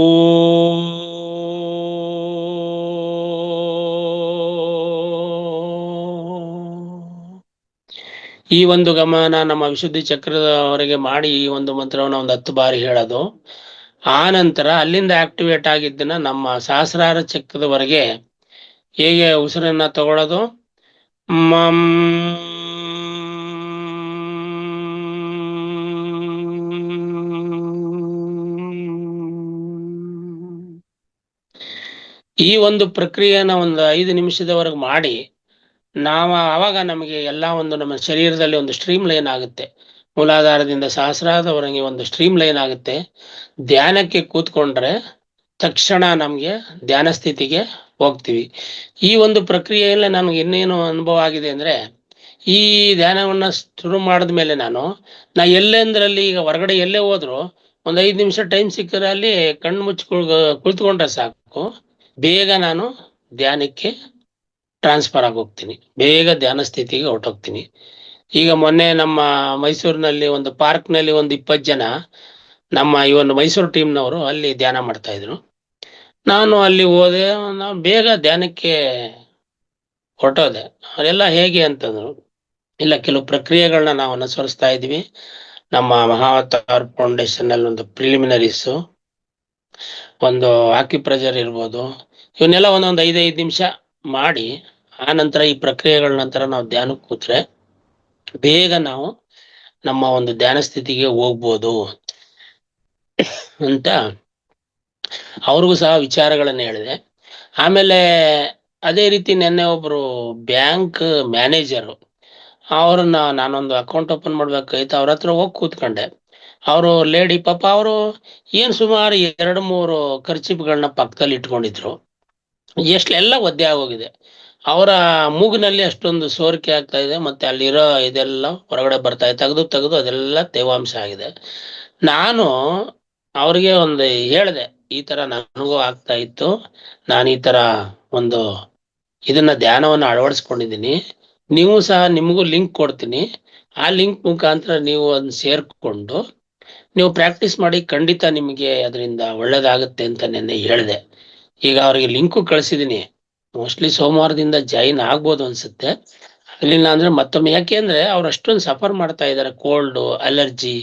ಈ ಒಂದು ಗಮನ ನಮ್ಮ ವಿಶುದ್ಧಿ ಚಕ್ರದವರೆಗೆ ಮಾಡಿ ಈ ಒಂದು ಮಂತ್ರವನ್ನು 10 ಬಾರಿ ಹೇಳೋದು. ಆ ನಂತರ ಅಲ್ಲಿಂದ ಆಕ್ಟಿವೇಟ್ ಆಗಿದ್ದನ್ನ ನಮ್ಮ ಸಹಸ್ರಾರ ಚಕ್ರದವರೆಗೆ ಹೇಗೆ ಉಸಿರನ್ನ ತಗೊಳ್ಳೋದು, ಮಂ ಈ ಒಂದು ಪ್ರಕ್ರಿಯೆನ ಒಂದು 5 ನಿಮಿಷದವರೆಗೆ ಮಾಡಿ ನಾವು ಆವಾಗ ನಮಗೆ ಎಲ್ಲ ಒಂದು ನಮ್ಮ ಶರೀರದಲ್ಲಿ ಒಂದು ಸ್ಟ್ರೀಮ್ ಲೈನ್ ಆಗುತ್ತೆ. ಮೂಲಾಧಾರದಿಂದ ಸಹಸ್ರಾರದವರೆಗೆ ಒಂದು ಸ್ಟ್ರೀಮ್ ಲೈನ್ ಆಗುತ್ತೆ. ಧ್ಯಾನಕ್ಕೆ ಕೂತ್ಕೊಂಡ್ರೆ ತಕ್ಷಣ ನಮ್ಗೆ ಧ್ಯಾನ ಸ್ಥಿತಿಗೆ ಹೋಗ್ತೀವಿ. ಈ ಒಂದು ಪ್ರಕ್ರಿಯೆಯಲ್ಲಿ ನಮ್ಗೆ ಇನ್ನೇನು ಅನುಭವ ಆಗಿದೆ ಅಂದ್ರೆ, ಈ ಧ್ಯಾನವನ್ನ ಶುರು ಮಾಡಿದ್ಮೇಲೆ ನಾ ಎಲ್ಲೆಂದ್ರಲ್ಲಿ ಈಗ ಹೊರಗಡೆ ಎಲ್ಲೇ ಹೋದ್ರು ಒಂದ್ 5 ನಿಮಿಷ ಟೈಮ್ ಸಿಕ್ಕರೆ ಅಲ್ಲಿ ಕಣ್ಣು ಮುಚ್ಚಿ ಕುಳಿತುಕೊಂಡ್ರೆ ಸಾಕು, ಬೇಗ ನಾನು ಧ್ಯಾನಕ್ಕೆ ಟ್ರಾನ್ಸ್ಫರ್ ಆಗೋಗ್ತೀನಿ, ಬೇಗ ಧ್ಯಾನ ಸ್ಥಿತಿಗೆ ಹೊರಟೋಗ್ತೀನಿ. ಈಗ ಮೊನ್ನೆ ನಮ್ಮ ಮೈಸೂರಿನಲ್ಲಿ ಒಂದು ಪಾರ್ಕ್ ನಲ್ಲಿ ಒಂದು 20 ಜನ ನಮ್ಮ ಈ ಒಂದು ಮೈಸೂರು ಟೀಮ್ನವರು ಅಲ್ಲಿ ಧ್ಯಾನ ಮಾಡ್ತಾ ಇದ್ರು. ನಾನು ಅಲ್ಲಿ ಹೋದೆ, ನಾನು ಬೇಗ ಧ್ಯಾನಕ್ಕೆ ಹೊರಟೋದೆ. ಅದೆಲ್ಲ ಹೇಗೆ ಅಂತಂದ್ರು, ಇಲ್ಲ ಕೆಲವು ಪ್ರಕ್ರಿಯೆಗಳನ್ನ ನಾವು ಅನುಸರಿಸ್ತಾ ಇದ್ವಿ. ನಮ್ಮ ಮಹಾವತಾರ್ ಫೌಂಡೇಶನ್ ಅಲ್ಲಿ ಒಂದು ಪ್ರಿಲಿಮಿನರೀಸ್, ಒಂದು ಆಕ್ಯುಪ್ರೆಷರ್ ಇರ್ಬೋದು, ಇವನ್ನೆಲ್ಲ ಒಂದೊಂದು 5 ನಿಮಿಷ ಮಾಡಿ ಆ ನಂತರ ಈ ಪ್ರಕ್ರಿಯೆಗಳ ನಂತರ ನಾವು ಧ್ಯಾನಕ್ಕೆ ಕೂತ್ರೆ ಬೇಗ ನಾವು ನಮ್ಮ ಒಂದು ಧ್ಯಾನ ಸ್ಥಿತಿಗೆ ಹೋಗ್ಬೋದು ಅಂತ ಅವ್ರಿಗೂ ಸಹ ವಿಚಾರಗಳನ್ನ ಹೇಳಿದೆ. ಆಮೇಲೆ ಅದೇ ರೀತಿ ನೆನ್ನೆ ಒಬ್ರು ಬ್ಯಾಂಕ್ ಮ್ಯಾನೇಜರು, ಅವ್ರನ್ನ ನಾನೊಂದು ಅಕೌಂಟ್ ಓಪನ್ ಮಾಡ್ಬೇಕಾಯ್ತು, ಅವ್ರ ಹತ್ರ ಹೋಗಿ ಕೂತ್ಕೊಂಡೆ. ಅವರು ಲೇಡಿ ಪಾಪ, ಅವರು ಏನ್ ಸುಮಾರು 2-3 ಖರ್ಚಿಪ್ಗಳನ್ನ ಪಕ್ಕದಲ್ಲಿ ಇಟ್ಕೊಂಡಿದ್ರು. ಎಷ್ಟೆಲ್ಲ ಒದ್ದೆ ಆಗೋಗಿದೆ, ಅವರ ಮೂಗಿನಲ್ಲಿ ಅಷ್ಟೊಂದು ಸೋರಿಕೆ ಆಗ್ತಾ ಇದೆ, ಮತ್ತೆ ಅಲ್ಲಿರೋ ಇದೆಲ್ಲ ಹೊರಗಡೆ ಬರ್ತಾ ಇದೆ, ತೆಗೆದು ಅದೆಲ್ಲ ತೇವಾಂಶ ಆಗಿದೆ. ನಾನು ಅವ್ರಿಗೆ ಒಂದು ಹೇಳಿದೆ, ಈ ತರ ನನಗೂ ಆಗ್ತಾ ಇತ್ತು, ನಾನು ಈ ತರ ಒಂದು ಇದನ್ನ ಧ್ಯಾನವನ್ನು ಅಳವಡಿಸ್ಕೊಂಡಿದ್ದೀನಿ, ನೀವು ಸಹ ನಿಮಗೂ ಲಿಂಕ್ ಕೊಡ್ತೀನಿ, ಆ ಲಿಂಕ್ ಮುಖಾಂತರ ನೀವು ಅದನ್ನ ಸೇರ್ಕೊಂಡು ನೀವು ಪ್ರಾಕ್ಟೀಸ್ ಮಾಡಿ, ಖಂಡಿತ ನಿಮಗೆ ಅದರಿಂದ ಒಳ್ಳೇದಾಗುತ್ತೆ ಅಂತ ನೆನ್ನೆ ಹೇಳಿದೆ. ಈಗ ಅವ್ರಿಗೆ ಲಿಂಕು ಕಳಿಸಿದೀನಿ, ಮೋಸ್ಟ್ಲಿ ಸೋಮವಾರದಿಂದ ಜಾಯಿನ್ ಆಗ್ಬೋದು ಅನ್ಸುತ್ತೆ. ಅಲ್ಲಿಲ್ಲ ಅಂದ್ರೆ ಮತ್ತೊಮ್ಮೆ, ಯಾಕೆಂದ್ರೆ ಅವ್ರು ಅಷ್ಟೊಂದು ಸಫರ್ ಮಾಡ್ತಾ ಇದ್ದಾರೆ, ಕೋಲ್ಡ್ ಅಲರ್ಜಿ.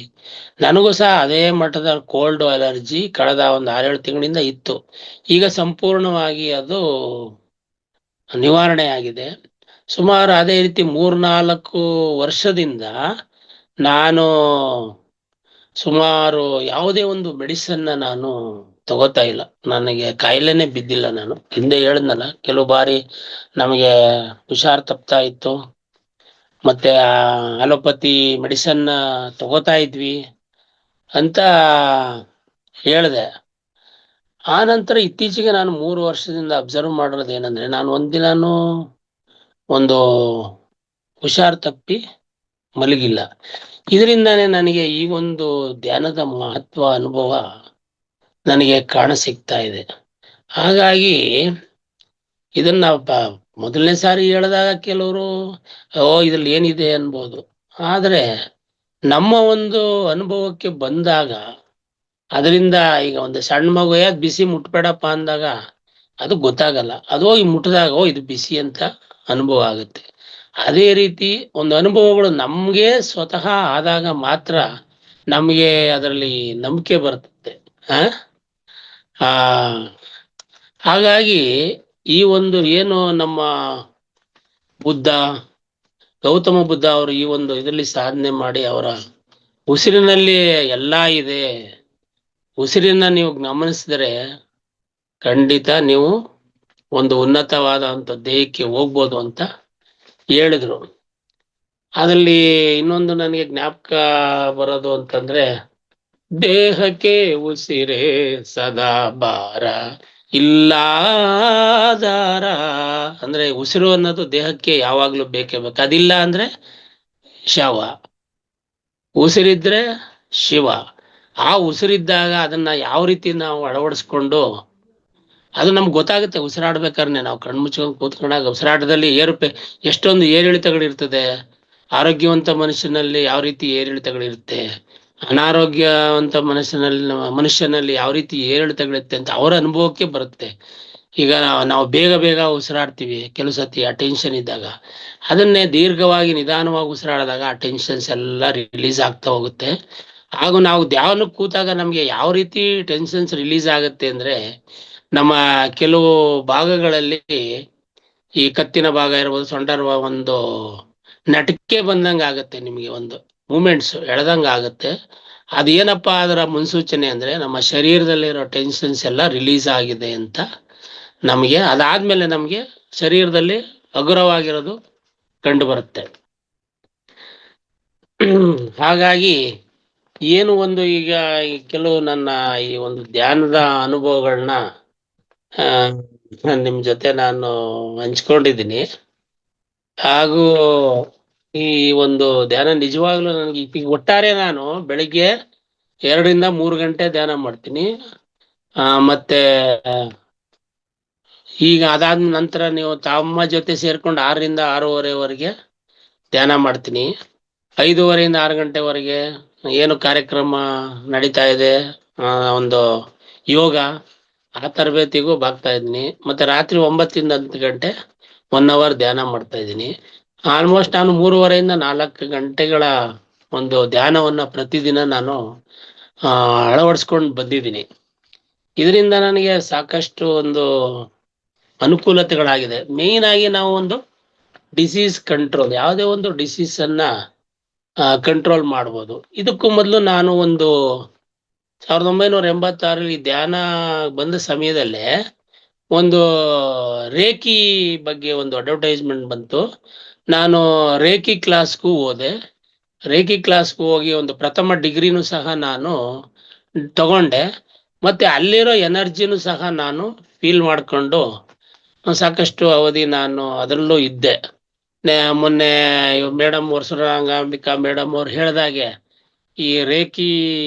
ನನಗೂ ಸಹ ಅದೇ ಮಟ್ಟದ ಕೋಲ್ಡ್ ಅಲರ್ಜಿ ಕಳೆದ ಒಂದು 6-7 ತಿಂಗಳಿಂದ ಇತ್ತು. ಈಗ ಸಂಪೂರ್ಣವಾಗಿ ಅದು ನಿವಾರಣೆ ಆಗಿದೆ. ಸುಮಾರು ಅದೇ ರೀತಿ 3-4 ವರ್ಷದಿಂದ ನಾನು ಸುಮಾರು ಯಾವುದೇ ಒಂದು ಮೆಡಿಸನ್ನ ನಾನು ತಗೋತಾ ಇಲ್ಲ. ನನಗೆ ಕಾಯಿಲೆನೆ ಬಿದ್ದಿಲ್ಲ. ನಾನು ಹಿಂದೆ ಹೇಳಿದ್ನಲ್ಲ, ಕೆಲವು ಬಾರಿ ನಮಗೆ ಹುಷಾರ್ ತಪ್ತಾ ಇತ್ತು, ಮತ್ತೆ ಅಲೋಪತಿ ಮೆಡಿಸನ್ ತಗೋತಾ ಇದ್ವಿ ಅಂತ ಹೇಳಿದೆ. ಆ ನಂತರ ಇತ್ತೀಚೆಗೆ ನಾನು 3 ವರ್ಷದಿಂದ ಅಬ್ಸರ್ವ್ ಮಾಡಿರೋದು ಏನಂದ್ರೆ, ನಾನು ಒಂದಿನಾನು ಒಂದು ಹುಷಾರ್ ತಪ್ಪಿ ಮಲಗಿಲ್ಲ. ಇದರಿಂದಾನೇ ನನಗೆ ಈ ಒಂದು ಧ್ಯಾನದ ಮಹತ್ವ ಅನುಭವ ನನಗೆ ಕಾಣ ಸಿಗ್ತಾ ಇದೆ. ಹಾಗಾಗಿ ಇದನ್ನ ಮೊದಲನೇ ಸಾರಿ ಹೇಳಿದಾಗ ಕೆಲವರು ಇದ್ರಲ್ಲಿ ಏನಿದೆ ಅನ್ಬೋದು, ಆದ್ರೆ ನಮ್ಮ ಒಂದು ಅನುಭವಕ್ಕೆ ಬಂದಾಗ ಅದರಿಂದ, ಈಗ ಒಂದು ಸಣ್ಣ ಮಗು ಬಿಸಿ ಮುಟ್ಬೇಡಪ್ಪ ಅಂದಾಗ ಅದು ಗೊತ್ತಾಗಲ್ಲ, ಅದು ಹೋಗಿ ಮುಟ್ಟಿದಾಗ ಇದು ಬಿಸಿ ಅಂತ ಅನುಭವ ಆಗುತ್ತೆ. ಅದೇ ರೀತಿ ಒಂದು ಅನುಭವಗಳು ನಮ್ಗೆ ಸ್ವತಃ ಆದಾಗ ಮಾತ್ರ ನಮ್ಗೆ ಅದರಲ್ಲಿ ನಂಬಿಕೆ ಬರ್ತದೆ. ಆ ಹಾಗಾಗಿ ಈ ಒಂದು ಏನು ನಮ್ಮ ಗೌತಮ ಬುದ್ಧ ಅವರು ಈ ಒಂದು ಇದರಲ್ಲಿ ಸಾಧನೆ ಮಾಡಿ, ಅವರ ಉಸಿರಿನಲ್ಲಿ ಎಲ್ಲಾ ಇದೆ, ಉಸಿರನ್ನ ನೀವು ಗಮನಿಸಿದರೆ ಖಂಡಿತ ನೀವು ಒಂದು ಉನ್ನತವಾದಂತ ದೇಹಕ್ಕೆ ಹೋಗ್ಬೋದು ಅಂತ ಹೇಳಿದ್ರು. ಅದ್ರಲ್ಲಿ ಇನ್ನೊಂದು ನನಗೆ ಜ್ಞಾಪಕ ಬರೋದು ಅಂತಂದ್ರೆ, ದೇಹಕ್ಕೆ ಉಸಿರೇ ಸದಾ ಭಾರ ಇಲ್ಲಾದಾರ. ಅಂದ್ರೆ ಉಸಿರು ಅನ್ನೋದು ದೇಹಕ್ಕೆ ಯಾವಾಗ್ಲೂ ಬೇಕೇ ಬೇಕು, ಅದಿಲ್ಲ ಅಂದ್ರೆ ಶವ, ಉಸಿರಿದ್ರೆ ಶಿವ. ಆ ಉಸಿರಿದ್ದಾಗ ಅದನ್ನ ಯಾವ ರೀತಿ ನಾವು ಅಳವಡಿಸ್ಕೊಂಡು, ಅದು ನಮ್ಗೆ ಗೊತ್ತಾಗುತ್ತೆ. ಉಸಿರಾಡ್ಬೇಕಾದ್ರೆ ನಾವು ಕಣ್ಣು ಮುಚ್ಕೊಂಡು ಕೂತ್ಕೊಂಡಾಗ ಉಸಿರಾಟದಲ್ಲಿ ಎಷ್ಟೊಂದು ಏರಿಳಿತಗಳಿರ್ತದೆ. ಆರೋಗ್ಯವಂತ ಮನುಷ್ಯನಲ್ಲಿ ಯಾವ ರೀತಿ ಏರಿಳಿತಗಳಿರುತ್ತೆ, ಅನಾರೋಗ್ಯವಂತ ಮನುಷ್ಯನಲ್ಲಿ ಯಾವ ರೀತಿ ಏರಿಳಿತಗಳಿರುತ್ತೆ ಅಂತ ಅವರ ಅನುಭವಕ್ಕೆ ಬರುತ್ತೆ. ಈಗ ನಾವು ಬೇಗ ಉಸಿರಾಡ್ತೀವಿ, ಕೆಲವು ಸತಿ ಆ ಟೆನ್ಷನ್ ಇದ್ದಾಗ. ಅದನ್ನೇ ದೀರ್ಘವಾಗಿ ನಿಧಾನವಾಗಿ ಉಸಿರಾಡಿದಾಗ ಆ ಟೆನ್ಷನ್ಸ್ ಎಲ್ಲ ರಿಲೀಸ್ ಆಗ್ತಾ ಹೋಗುತ್ತೆ. ಹಾಗೂ ನಾವು ಧ್ಯಾನಕ್ಕೆ ಕೂತಾಗ ನಮ್ಗೆ ಯಾವ ರೀತಿ ಟೆನ್ಷನ್ಸ್ ರಿಲೀಸ್ ಆಗುತ್ತೆ ಅಂದ್ರೆ, ನಮ್ಮ ಕೆಲವು ಭಾಗಗಳಲ್ಲಿ, ಈ ಕತ್ತಿನ ಭಾಗ ಇರ್ಬೋದು, ಸೊಂಟರ ಒಂದು ನಟಕ್ಕೆ ಬಂದಂಗ ಆಗತ್ತೆ, ನಿಮ್ಗೆ ಒಂದು ಮೂಮೆಂಟ್ಸ್ ಎಳೆದಂಗ ಆಗತ್ತೆ. ಅದೇನಪ್ಪಾ ಅದರ ಮುನ್ಸೂಚನೆ ಅಂದ್ರೆ, ನಮ್ಮ ಶರೀರದಲ್ಲಿರೋ ಟೆನ್ಷನ್ಸ್ ಎಲ್ಲ ರಿಲೀಸ್ ಆಗಿದೆ ಅಂತ ನಮಗೆ ಅದಾದ್ಮೇಲೆ ನಮಗೆ ಶರೀರದಲ್ಲಿ ಹಗುರವಾಗಿರೋದು ಕಂಡು ಬರುತ್ತೆ. ಹಾಗಾಗಿ ಏನು ಒಂದು ಈಗ ಕೆಲವು ನನ್ನ ಈ ಒಂದು ಧ್ಯಾನದ ಅನುಭವಗಳನ್ನ ನಿಮ್ ಜೊತೆ ನಾನು ಹಂಚ್ಕೊಂಡಿದ್ದೀನಿ. ಹಾಗೂ ಈ ಒಂದು ಧ್ಯಾನ ನಿಜವಾಗ್ಲೂ ನನಗೆ ಈಗ ಒಟ್ಟಾರೆ ನಾನು ಬೆಳಿಗ್ಗೆ 2 ರಿಂದ 3 ಗಂಟೆ ಧ್ಯಾನ ಮಾಡ್ತೀನಿ. ಮತ್ತೆ ಈಗ ಅದಾದ ನಂತರ ನೀವು ತಮ್ಮ ಜೊತೆ ಸೇರ್ಕೊಂಡು 6 ರಿಂದ 6:30ವರೆಗೆ ಧ್ಯಾನ ಮಾಡ್ತೀನಿ. 5:30 ರಿಂದ 6 ಗಂಟೆವರೆಗೆ ಏನು ಕಾರ್ಯಕ್ರಮ ನಡೀತಾ ಇದೆ, ಒಂದು ಯೋಗ ಆ ತರಬೇತಿಗೂ ಬಾಗ್ತಾ ಇದ್ದೀನಿ. ಮತ್ತೆ ರಾತ್ರಿ 9 ರಿಂದ 10 ಗಂಟೆ 1 ಅವರ್ ಧ್ಯಾನ ಮಾಡ್ತಾ ಇದ್ದೀನಿ. ಆಲ್ಮೋಸ್ಟ್ ನಾನು 3:30 ರಿಂದ 4 ಗಂಟೆಗಳ ಒಂದು ಧ್ಯಾನವನ್ನ ಪ್ರತಿದಿನ ನಾನು ಅಳವಡಿಸ್ಕೊಂಡು ಬಂದಿದ್ದೀನಿ. ಇದರಿಂದ ನನಗೆ ಸಾಕಷ್ಟು ಒಂದು ಅನುಕೂಲತೆಗಳಾಗಿದೆ. ಮೇನ್ ಆಗಿ ನಾವು ಒಂದು ಡಿಸೀಸ್ ಕಂಟ್ರೋಲ್, ಯಾವುದೇ ಒಂದು ಡಿಸೀಸ್ ಅನ್ನ ಕಂಟ್ರೋಲ್ ಮಾಡ್ಬೋದು. ಇದಕ್ಕೂ ಮೊದಲು ನಾನು ಒಂದು 1986 ಧ್ಯಾನ ಬಂದ ಸಮಯದಲ್ಲೇ ಒಂದು ರೇಖಿ ಬಗ್ಗೆ ಒಂದು ಅಡ್ವರ್ಟೈಸ್ಮೆಂಟ್ ಬಂತು. ನಾನು ರೇಖಿ ಕ್ಲಾಸ್ಗೂ ಹೋದೆ. ರೇಖಿ ಕ್ಲಾಸ್ಗೂ ಹೋಗಿ ಒಂದು ಪ್ರಥಮ ಡಿಗ್ರಿನೂ ಸಹ ನಾನು ತಗೊಂಡೆ. ಮತ್ತೆ ಅಲ್ಲಿರೋ ಎನರ್ಜಿನೂ ಸಹ ನಾನು ಫೀಲ್ ಮಾಡ್ಕೊಂಡು ಸಾಕಷ್ಟು ಅವಧಿ ನಾನು ಅದರಲ್ಲೂ ಇದ್ದೆ. ಮೊನ್ನೆ ಮೇಡಮ್ ವರಸರಾಂಗಾಂಬಿಕಾ ಮೇಡಮ್ ಅವ್ರು ಹೇಳ್ದಾಗೆ ಈ ರೇಖಿ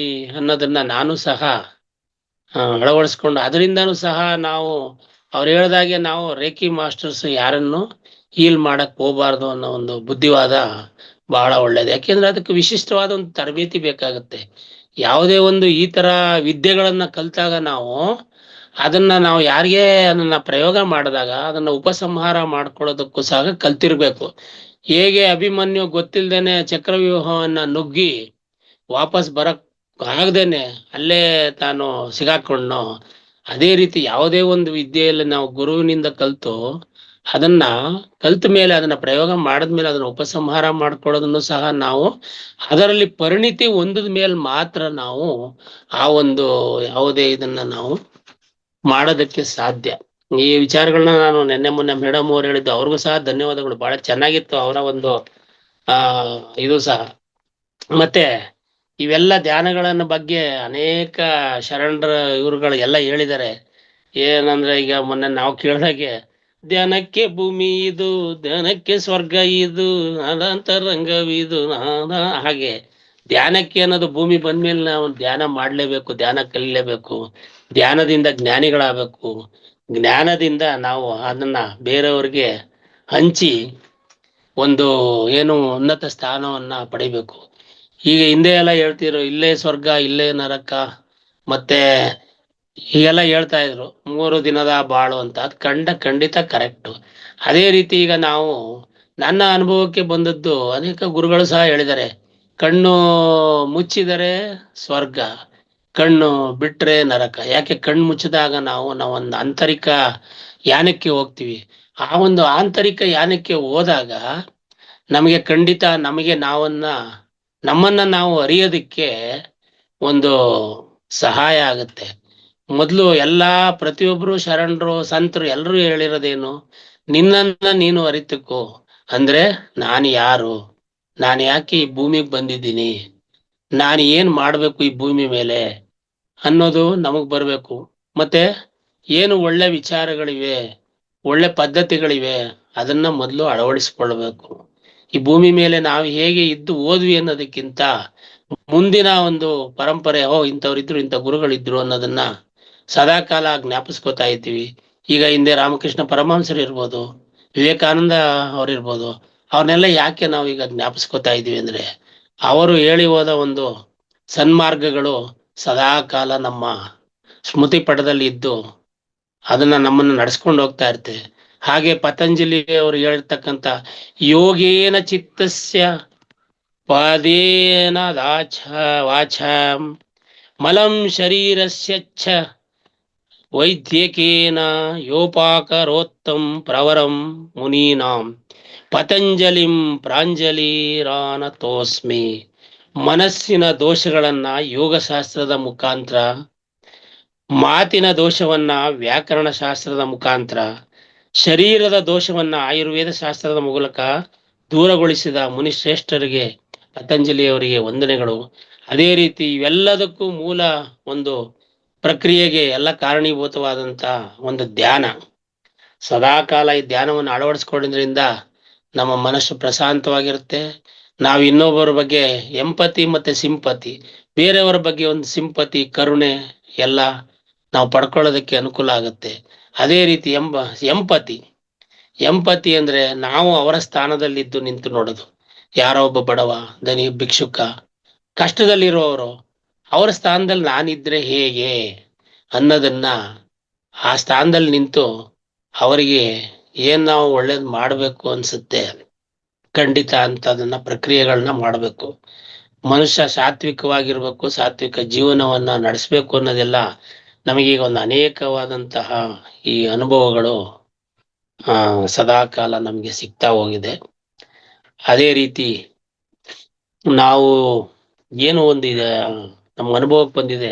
ಅನ್ನೋದನ್ನ ನಾನು ಸಹ ಅಳವಡಿಸ್ಕೊಂಡು ಅದರಿಂದನೂ ಸಹ ನಾವು ಅವ್ರು ಹೇಳ್ದಾಗೆ ನಾವು ರೇಖಿ ಮಾಸ್ಟರ್ಸ್ ಯಾರನ್ನು ಹೀಲ್ ಮಾಡಕ್ ಹೋಗ್ಬಾರ್ದು ಅನ್ನೋ ಒಂದು ಬುದ್ಧಿವಾದ ಬಹಳ ಒಳ್ಳೇದು. ಯಾಕೆಂದ್ರೆ ಅದಕ್ಕೆ ವಿಶಿಷ್ಟವಾದ ಒಂದು ತರಬೇತಿ ಬೇಕಾಗುತ್ತೆ. ಯಾವುದೇ ಒಂದು ಈ ತರ ವಿದ್ಯೆಗಳನ್ನ ಕಲ್ತಾಗ ಅದನ್ನ ನಾವು ಯಾರಿಗೇ ಅದನ್ನ ಪ್ರಯೋಗ ಮಾಡಿದಾಗ ಅದನ್ನ ಉಪಸಂಹಾರ ಮಾಡ್ಕೊಳ್ಳೋದಕ್ಕೂ ಸಹ ಕಲ್ತಿರ್ಬೇಕು. ಹೇಗೆ ಅಭಿಮನ್ಯು ಗೊತ್ತಿಲ್ದೇನೆ ಚಕ್ರವ್ಯೂಹವನ್ನ ನುಗ್ಗಿ ವಾಪಸ್ ಬರಕ್ ಆಗದೇನೆ ಅಲ್ಲೇ ತಾನು ಸಿಗಾಕೊಂಡ್ನೋ, ಅದೇ ರೀತಿ ಯಾವುದೇ ಒಂದು ವಿದ್ಯೆಯಲ್ಲಿ ನಾವು ಗುರುವಿನಿಂದ ಕಲ್ತು ಅದನ್ನ ಕಲ್ತ ಮೇಲೆ ಅದನ್ನ ಪ್ರಯೋಗ ಮಾಡಿದ್ಮೇಲೆ ಅದನ್ನ ಉಪಸಂಹಾರ ಮಾಡ್ಕೊಳ್ಳೋದನ್ನು ಸಹ ನಾವು ಅದರಲ್ಲಿ ಪರಿಣಿತಿ ಹೊಂದಿದ ಮೇಲೆ ಮಾತ್ರ ನಾವು ಆ ಒಂದು ಯಾವುದೇ ಇದನ್ನ ನಾವು ಮಾಡೋದಕ್ಕೆ ಸಾಧ್ಯ. ಈ ವಿಚಾರಗಳನ್ನ ನಾನು ನಿನ್ನೆ ಮೊನ್ನೆ ಮೇಡಮ್ ಅವ್ರು ಹೇಳಿದ್ದು, ಅವ್ರಿಗೂ ಸಹ ಧನ್ಯವಾದಗಳು. ಬಹಳ ಚೆನ್ನಾಗಿತ್ತು ಅವರ ಒಂದು ಇದು ಸಹ. ಮತ್ತೆ ಇವೆಲ್ಲ ಧ್ಯಾನಗಳನ್ನ ಬಗ್ಗೆ ಅನೇಕ ಶರಣರ ಇವ್ರುಗಳು ಎಲ್ಲ ಹೇಳಿದ್ದಾರೆ. ಏನಂದ್ರೆ ಈಗ ಮೊನ್ನೆ ನಾವು ಕೇಳಿದಾಗೆ ಧ್ಯಾನಕ್ಕೆ ಭೂಮಿ ಇದು, ಧ್ಯಾನಕ್ಕೆ ಸ್ವರ್ಗ ಇದು, ನಾನಾಂತರಂಗವಿದು ಹಾಗೆ ಧ್ಯಾನಕ್ಕೆ ಅನ್ನೋದು ಭೂಮಿ ಬಂದ್ಮೇಲೆ ನಾವು ಧ್ಯಾನ ಮಾಡ್ಲೇಬೇಕು, ಧ್ಯಾನ ಕಲಿಲೇಬೇಕು, ಧ್ಯಾನದಿಂದ ಜ್ಞಾನಿಗಳಾಗಬೇಕು, ಜ್ಞಾನದಿಂದ ನಾವು ಅದನ್ನ ಬೇರೆಯವ್ರಿಗೆ ಹಂಚಿ ಒಂದು ಏನು ಉನ್ನತ ಸ್ಥಾನವನ್ನ ಪಡಿಬೇಕು. ಈಗ ಹಿಂದೆ ಎಲ್ಲ ಹೇಳ್ತಿದ್ರು ಇಲ್ಲೇ ಸ್ವರ್ಗ ಇಲ್ಲೇ ನರಕ, ಮತ್ತೆ ಹೀಗೆಲ್ಲ ಹೇಳ್ತಾ ಇದ್ರು 3 ದಿನದ ಬಾಳು ಅಂತ. ಅದ್ ಖಂಡಿತ ಕರೆಕ್ಟ್. ಅದೇ ರೀತಿ ಈಗ ನಾವು ನನ್ನ ಅನುಭವಕ್ಕೆ ಬಂದದ್ದು ಅನೇಕ ಗುರುಗಳು ಸಹ ಹೇಳಿದ್ದಾರೆ, ಕಣ್ಣು ಮುಚ್ಚಿದರೆ ಸ್ವರ್ಗ, ಕಣ್ಣು ಬಿಟ್ರೆ ನರಕ. ಯಾಕೆ ಕಣ್ಣು ಮುಚ್ಚಿದಾಗ ನಾವೊಂದು ಆಂತರಿಕ ಯಾನಕ್ಕೆ ಹೋಗ್ತೀವಿ. ಆ ಒಂದು ಆಂತರಿಕ ಯಾನಕ್ಕೆ ಹೋದಾಗ ನಮಗೆ ಖಂಡಿತ ನಮಗೆ ನಮ್ಮನ್ನ ನಾವು ಅರಿಯೋದಕ್ಕೆ ಒಂದು ಸಹಾಯ ಆಗುತ್ತೆ. ಮೊದಲು ಪ್ರತಿಯೊಬ್ರು ಶರಣರು ಸಂತರು ಎಲ್ಲರೂ ಹೇಳಿರೋದೇನು, ನಿನ್ನನ್ನ ನೀನು ಅರಿತುಕೋ. ಅಂದ್ರೆ ನಾನು ಯಾರು, ನಾನು ಯಾಕೆ ಈ ಭೂಮಿಗೆ ಬಂದಿದ್ದೀನಿ, ನಾನು ಏನ್ ಮಾಡ್ಬೇಕು ಈ ಭೂಮಿ ಮೇಲೆ ಅನ್ನೋದು ನಮಗ್ ಬರ್ಬೇಕು. ಮತ್ತೆ ಏನು ಒಳ್ಳೆ ವಿಚಾರಗಳಿವೆ, ಒಳ್ಳೆ ಪದ್ಧತಿಗಳಿವೆ, ಅದನ್ನ ಮೊದಲು ಅಳವಡಿಸ್ಕೊಳ್ಬೇಕು. ಈ ಭೂಮಿ ಮೇಲೆ ನಾವು ಹೇಗೆ ಇದ್ದು ಹೋದ್ವಿ ಅನ್ನೋದಕ್ಕಿಂತ ಮುಂದಿನ ಒಂದು ಪರಂಪರೆ, ಇಂಥವ್ರಿದ್ರು ಇಂಥ ಗುರುಗಳಿದ್ರು ಅನ್ನೋದನ್ನ ಸದಾ ಕಾಲ ಜ್ಞಾಪಿಸ್ಕೊತಾ ಇದ್ದೀವಿ. ಈಗ ಹಿಂದೆ ರಾಮಕೃಷ್ಣ ಪರಮಹಂಸರು ಇರ್ಬೋದು, ವಿವೇಕಾನಂದ ಅವ್ರಿರ್ಬೋದು, ಅವ್ರನ್ನೆಲ್ಲ ಯಾಕೆ ನಾವೀಗ ಜ್ಞಾಪಿಸ್ಕೊತಾ ಇದೀವಿ ಅಂದ್ರೆ ಅವರು ಹೇಳಿ ಹೋದ ಒಂದು ಸನ್ಮಾರ್ಗಗಳು ಸದಾ ಕಾಲ ನಮ್ಮ ಸ್ಮೃತಿ ಪಟದಲ್ಲಿ ಇದ್ದು ಅದನ್ನ ನಮ್ಮನ್ನ ನಡೆಸ್ಕೊಂಡು ಹೋಗ್ತಾ ಇರ್ತೆ. ಹಾಗೆ ಪತಂಜಲಿ ಅವರು ಹೇಳಿರ್ತಕ್ಕಂಥ ಯೋಗೇನ ಚಿತ್ತಸ್ಯ ಪಾದೇನ ವಾಚಾಂ ಮಲಂ ಶರೀರಸ್ಯಚ್ಛ ವೈದ್ಯಕೇನ ಯೋಪಾಕರೋತ್ತಂ ಪ್ರವರಂ ಮುನೀನಾಂ ಪತಂಜಲಿಂ ಪ್ರಾಂಜಲಿರಾನತೋಸ್ಮಿ. ಮನಸ್ಸಿನ ದೋಷಗಳನ್ನ ಯೋಗಶಾಸ್ತ್ರದ ಮುಖಾಂತರ ಮಾತಿನ ದೋಷವನ್ನ ವ್ಯಾಕರಣ ಶಾಸ್ತ್ರದ ಮುಖಾಂತರ, ಶರೀರದ ದೋಷವನ್ನ ಆಯುರ್ವೇದ ಶಾಸ್ತ್ರದ ಮೂಲಕ ದೂರಗೊಳಿಸಿದ ಮುನಿಶ್ರೇಷ್ಠರಿಗೆ ಪತಂಜಲಿಯವರಿಗೆ ವಂದನೆಗಳು. ಅದೇ ರೀತಿ ಇವೆಲ್ಲದಕ್ಕೂ ಮೂಲ ಒಂದು ಪ್ರಕ್ರಿಯೆಗೆ ಎಲ್ಲ ಕಾರಣೀಭೂತವಾದಂತ ಒಂದು ಧ್ಯಾನ. ಸದಾಕಾಲ ಈ ಧ್ಯಾನವನ್ನು ಅಳವಡಿಸ್ಕೊಳ್ಳೋದ್ರಿಂದ ನಮ್ಮ ಮನಸ್ಸು ಪ್ರಶಾಂತವಾಗಿರುತ್ತೆ. ನಾವು ಇನ್ನೊಬ್ಬರ ಬಗ್ಗೆ ಎಂಪತಿ ಮತ್ತೆ ಸಿಂಪತಿ, ಬೇರೆಯವರ ಬಗ್ಗೆ ಒಂದು ಸಿಂಪತಿ, ಕರುಣೆ ಎಲ್ಲ ನಾವು ಪಡ್ಕೊಳ್ಳೋದಕ್ಕೆ ಅನುಕೂಲ ಆಗುತ್ತೆ. ಅದೇ ರೀತಿ ಎಂಪತಿ ಎಂಪತಿ ಅಂದ್ರೆ ನಾವು ಅವರ ಸ್ಥಾನದಲ್ಲಿದ್ದು ನಿಂತು ನೋಡೋದು. ಯಾರೋ ಒಬ್ಬ ಬಡವ, ದನಿ, ಭಿಕ್ಷುಕ, ಕಷ್ಟದಲ್ಲಿರುವವರು ಅವರ ಸ್ಥಾನದಲ್ಲಿ ನಾನಿದ್ರೆ ಹೇಗೆ ಅನ್ನೋದನ್ನ ಆ ಸ್ಥಾನದಲ್ಲಿ ನಿಂತು ಅವರಿಗೆ ಏನ್ ನಾವು ಒಳ್ಳೇದ್ ಮಾಡ್ಬೇಕು ಅನ್ಸುತ್ತೆ ಖಂಡಿತ ಅಂತ ಅದನ್ನ ಪ್ರಕ್ರಿಯೆಗಳನ್ನ ಮಾಡಬೇಕು. ಮನುಷ್ಯ ಸಾತ್ವಿಕವಾಗಿರ್ಬೇಕು, ಸಾತ್ವಿಕ ಜೀವನವನ್ನ ನಡೆಸ್ಬೇಕು ಅನ್ನೋದೆಲ್ಲ ನಮಗೀಗ ಒಂದು ಅನೇಕವಾದಂತಹ ಈ ಅನುಭವಗಳು ಸದಾಕಾಲ ನಮ್ಗೆ ಸಿಗ್ತಾ ಹೋಗಿದೆ. ಅದೇ ರೀತಿ ನಾವು ಏನು ಒಂದಿದೆ ನಮ್ಮ ಅನುಭವಕ್ಕೆ ಬಂದಿದೆ,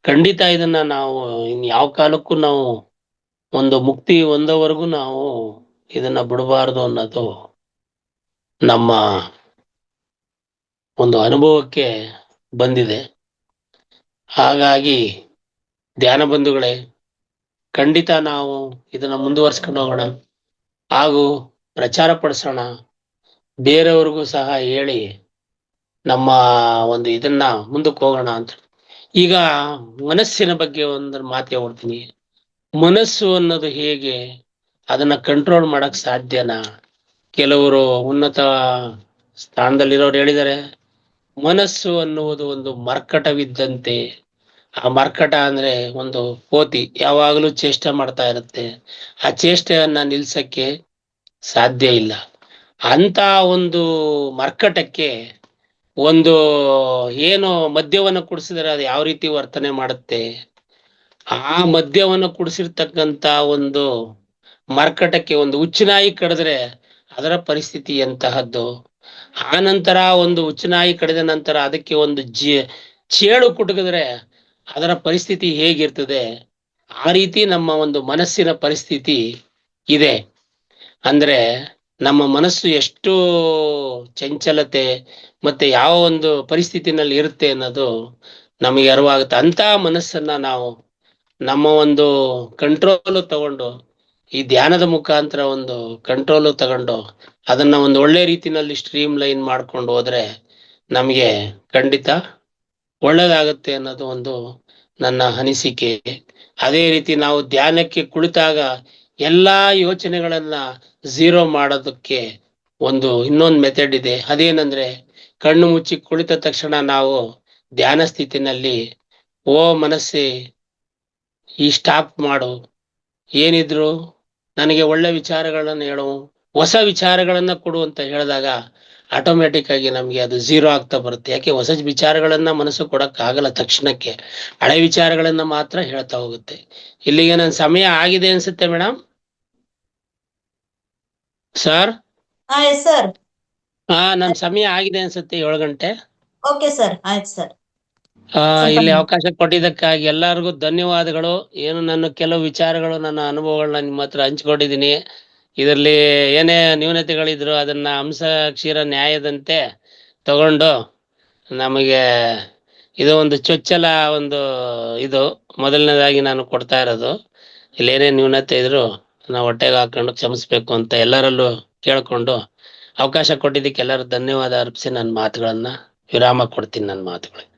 ಖಂಡಿತ ಇದನ್ನ ನಾವು ಇನ್ ಯಾವ ಕಾಲಕ್ಕೂ ನಾವು ಒಂದು ಮುಕ್ತಿ ಹೊಂದೋವರೆಗೂ ನಾವು ಇದನ್ನ ಬಿಡಬಾರ್ದು ಅನ್ನೋದು ನಮ್ಮ ಒಂದು ಅನುಭವಕ್ಕೆ ಬಂದಿದೆ. ಹಾಗಾಗಿ ಧ್ಯಾನ ಬಂಧುಗಳೇ, ಖಂಡಿತ ನಾವು ಇದನ್ನ ಮುಂದುವರ್ಸ್ಕೊಂಡು ಹೋಗೋಣ ಹಾಗೂ ಪ್ರಚಾರ ಪಡಿಸೋಣ, ಬೇರೆಯವ್ರಿಗೂ ಸಹ ಹೇಳಿ ನಮ್ಮ ಒಂದು ಇದನ್ನ ಮುಂದಕ್ಕೆ ಹೋಗೋಣ ಅಂತ. ಈಗ ಮನಸ್ಸಿನ ಬಗ್ಗೆ ಒಂದು ಮಾತು ಹೇಳ್ತೀನಿ. ಮನಸ್ಸು ಅನ್ನೋದು ಹೇಗೆ, ಅದನ್ನ ಕಂಟ್ರೋಲ್ ಮಾಡಕ್ ಸಾಧ್ಯನಾ? ಕೆಲವರು ಉನ್ನತ ಸ್ಥಾನದಲ್ಲಿರೋರು ಹೇಳಿದ್ದಾರೆ, ಮನಸ್ಸು ಅನ್ನುವುದು ಒಂದು ಮರ್ಕಟವಿದ್ದಂತೆ. ಆ ಮರ್ಕಟ ಅಂದ್ರೆ ಒಂದು ಕೋತಿ ಯಾವಾಗಲೂ ಚೇಷ್ಟೆ ಮಾಡ್ತಾ ಇರುತ್ತೆ, ಆ ಚೇಷ್ಟೆಯನ್ನ ನಿಲ್ಸಕ್ಕೆ ಸಾಧ್ಯ ಇಲ್ಲ. ಅಂತ ಒಂದು ಮರ್ಕಟಕ್ಕೆ ಒಂದು ಏನು ಮದ್ಯವನ್ನು ಕುಡಿಸಿದ್ರೆ ಅದು ಯಾವ ರೀತಿ ವರ್ತನೆ ಮಾಡುತ್ತೆ, ಆ ಮದ್ಯವನ್ನು ಕುಡಿಸಿರ್ತಕ್ಕಂತ ಒಂದು ಮರ್ಕಟಕ್ಕೆ ಒಂದು ಹುಚ್ಚುನಾಯಿ ಕಡಿದ್ರೆ ಅದರ ಪರಿಸ್ಥಿತಿ ಎಂತಹದ್ದು. ಆ ನಂತರ ಒಂದು ಹುಚ್ಚುನಾಯಿ ಕಡಿದ ನಂತರ ಅದಕ್ಕೆ ಒಂದು ಚೇಳು ಕುಟುಕಿದ್ರೆ ಅದರ ಪರಿಸ್ಥಿತಿ ಹೇಗಿರ್ತದೆ, ಆ ರೀತಿ ನಮ್ಮ ಒಂದು ಮನಸ್ಸಿನ ಪರಿಸ್ಥಿತಿ ಇದೆ. ಅಂದ್ರೆ ನಮ್ಮ ಮನಸ್ಸು ಎಷ್ಟು ಚಂಚಲತೆ ಮತ್ತೆ ಯಾವ ಒಂದು ಪರಿಸ್ಥಿತಿನಲ್ಲಿ ಇರುತ್ತೆ ಅನ್ನೋದು ನಮಗೆ ಅರಿವಾಗುತ್ತೆ. ಅಂತ ಮನಸ್ಸನ್ನ ನಾವು ನಮ್ಮ ಒಂದು ಕಂಟ್ರೋಲ್ ತಗೊಂಡು, ಈ ಧ್ಯಾನದ ಮುಖಾಂತರ ಒಂದು ಕಂಟ್ರೋಲ್ ತಗೊಂಡು ಅದನ್ನ ಒಂದು ಒಳ್ಳೆ ರೀತಿನಲ್ಲಿ ಸ್ಟ್ರೀಮ್ ಲೈನ್ ಮಾಡ್ಕೊಂಡು ಹೋದ್ರೆ ನಮಗೆ ಖಂಡಿತ ಒಳ್ಳೇದಾಗುತ್ತೆ ಅನ್ನೋದು ಒಂದು ನನ್ನ ಅನಿಸಿಕೆ. ಅದೇ ರೀತಿ ನಾವು ಧ್ಯಾನಕ್ಕೆ ಕುಳಿತಾಗ ಎಲ್ಲಾ ಯೋಚನೆಗಳನ್ನ ಝೀರೋ ಮಾಡೋದಕ್ಕೆ ಒಂದು ಇನ್ನೊಂದು ಮೆಥಡ್ ಇದೆ. ಅದೇನಂದ್ರೆ ಕಣ್ಣು ಮುಚ್ಚಿ ಕುಳಿತ ತಕ್ಷಣ ನಾವು ಧ್ಯಾನ ಸ್ಥಿತಿನಲ್ಲಿ ಓ ಮನಸ್ಸೇ ಈ ಸ್ಟಾಪ್ ಮಾಡು, ಏನಿದ್ರು ನನಗೆ ಒಳ್ಳೆ ವಿಚಾರಗಳನ್ನ ಹೇಳು, ಹೊಸ ವಿಚಾರಗಳನ್ನ ಕೊಡು ಅಂತ ಹೇಳಿದಾಗ ಆಟೋಮೆಟಿಕ್ ಆಗಿ ನಮ್ಗೆ ಅದು ಝೀರೋ ಆಗ್ತಾ ಬರುತ್ತೆ. ಯಾಕೆ, ಹೊಸ ವಿಚಾರಗಳನ್ನ ಮನಸ್ಸು ಕೊಡಕ್ ಆಗಲ್ಲ ತಕ್ಷಣಕ್ಕೆ, ಹಳೆ ವಿಚಾರಗಳನ್ನ ಮಾತ್ರ ಹೇಳ್ತಾ ಹೋಗುತ್ತೆ. ಇಲ್ಲಿಗೆ ನನ್ನ ಸಮಯ ಆಗಿದೆ ಅನ್ಸುತ್ತೆ ಮೇಡಮ್. ಸರ್ ಸರ್ ನನ್ನ ಸಮಯ ಆಗಿದೆ ಅನ್ಸುತ್ತೆ, 7 ಗಂಟೆ. ಓಕೆ ಸರ್, ಆಯ್ತು ಸರ್. ಇಲ್ಲಿ ಅವಕಾಶ ಕೊಟ್ಟಿದ್ದಕ್ಕಾಗಿ ಎಲ್ಲರಿಗೂ ಧನ್ಯವಾದಗಳು. ಏನು ನನ್ನ ಕೆಲವು ವಿಚಾರಗಳು, ನನ್ನ ಅನುಭವಗಳನ್ನ ನಿಮ್ಮ ಹತ್ರ ಹಂಚ್ಕೊಂಡಿದ್ದೀನಿ. ಇದರಲ್ಲಿ ಏನೇ ನ್ಯೂನತೆಗಳಿದ್ರು ಅದನ್ನ ಅಂಶ ಕ್ಷೀರ ನ್ಯಾಯದಂತೆ ತಗೊಂಡು ನಮಗೆ ಇದು ಒಂದು ಚೊಚ್ಚಲ ಒಂದು ಇದು ಮೊದಲನೇದಾಗಿ ನಾನು ಕೊಡ್ತಾ ಇರೋದು. ಇಲ್ಲೇನೇ ನ್ಯೂನತೆ ಇದ್ರು ನಾವು ಹೊಟ್ಟೆಗೆ ಹಾಕೊಂಡು ಕ್ಷಮಿಸ್ಬೇಕು ಅಂತ ಎಲ್ಲರಲ್ಲೂ ಕೇಳ್ಕೊಂಡು ಅವಕಾಶ ಕೊಟ್ಟಿದ್ದಕ್ಕೆ ಎಲ್ಲರೂ ಧನ್ಯವಾದ ಅರ್ಪಿಸಿ ನನ್ನ ಮಾತುಗಳನ್ನ ವಿರಾಮ ಕೊಡ್ತೀನಿ. ನನ್ನ ಮಾತುಗಳಿಗೆ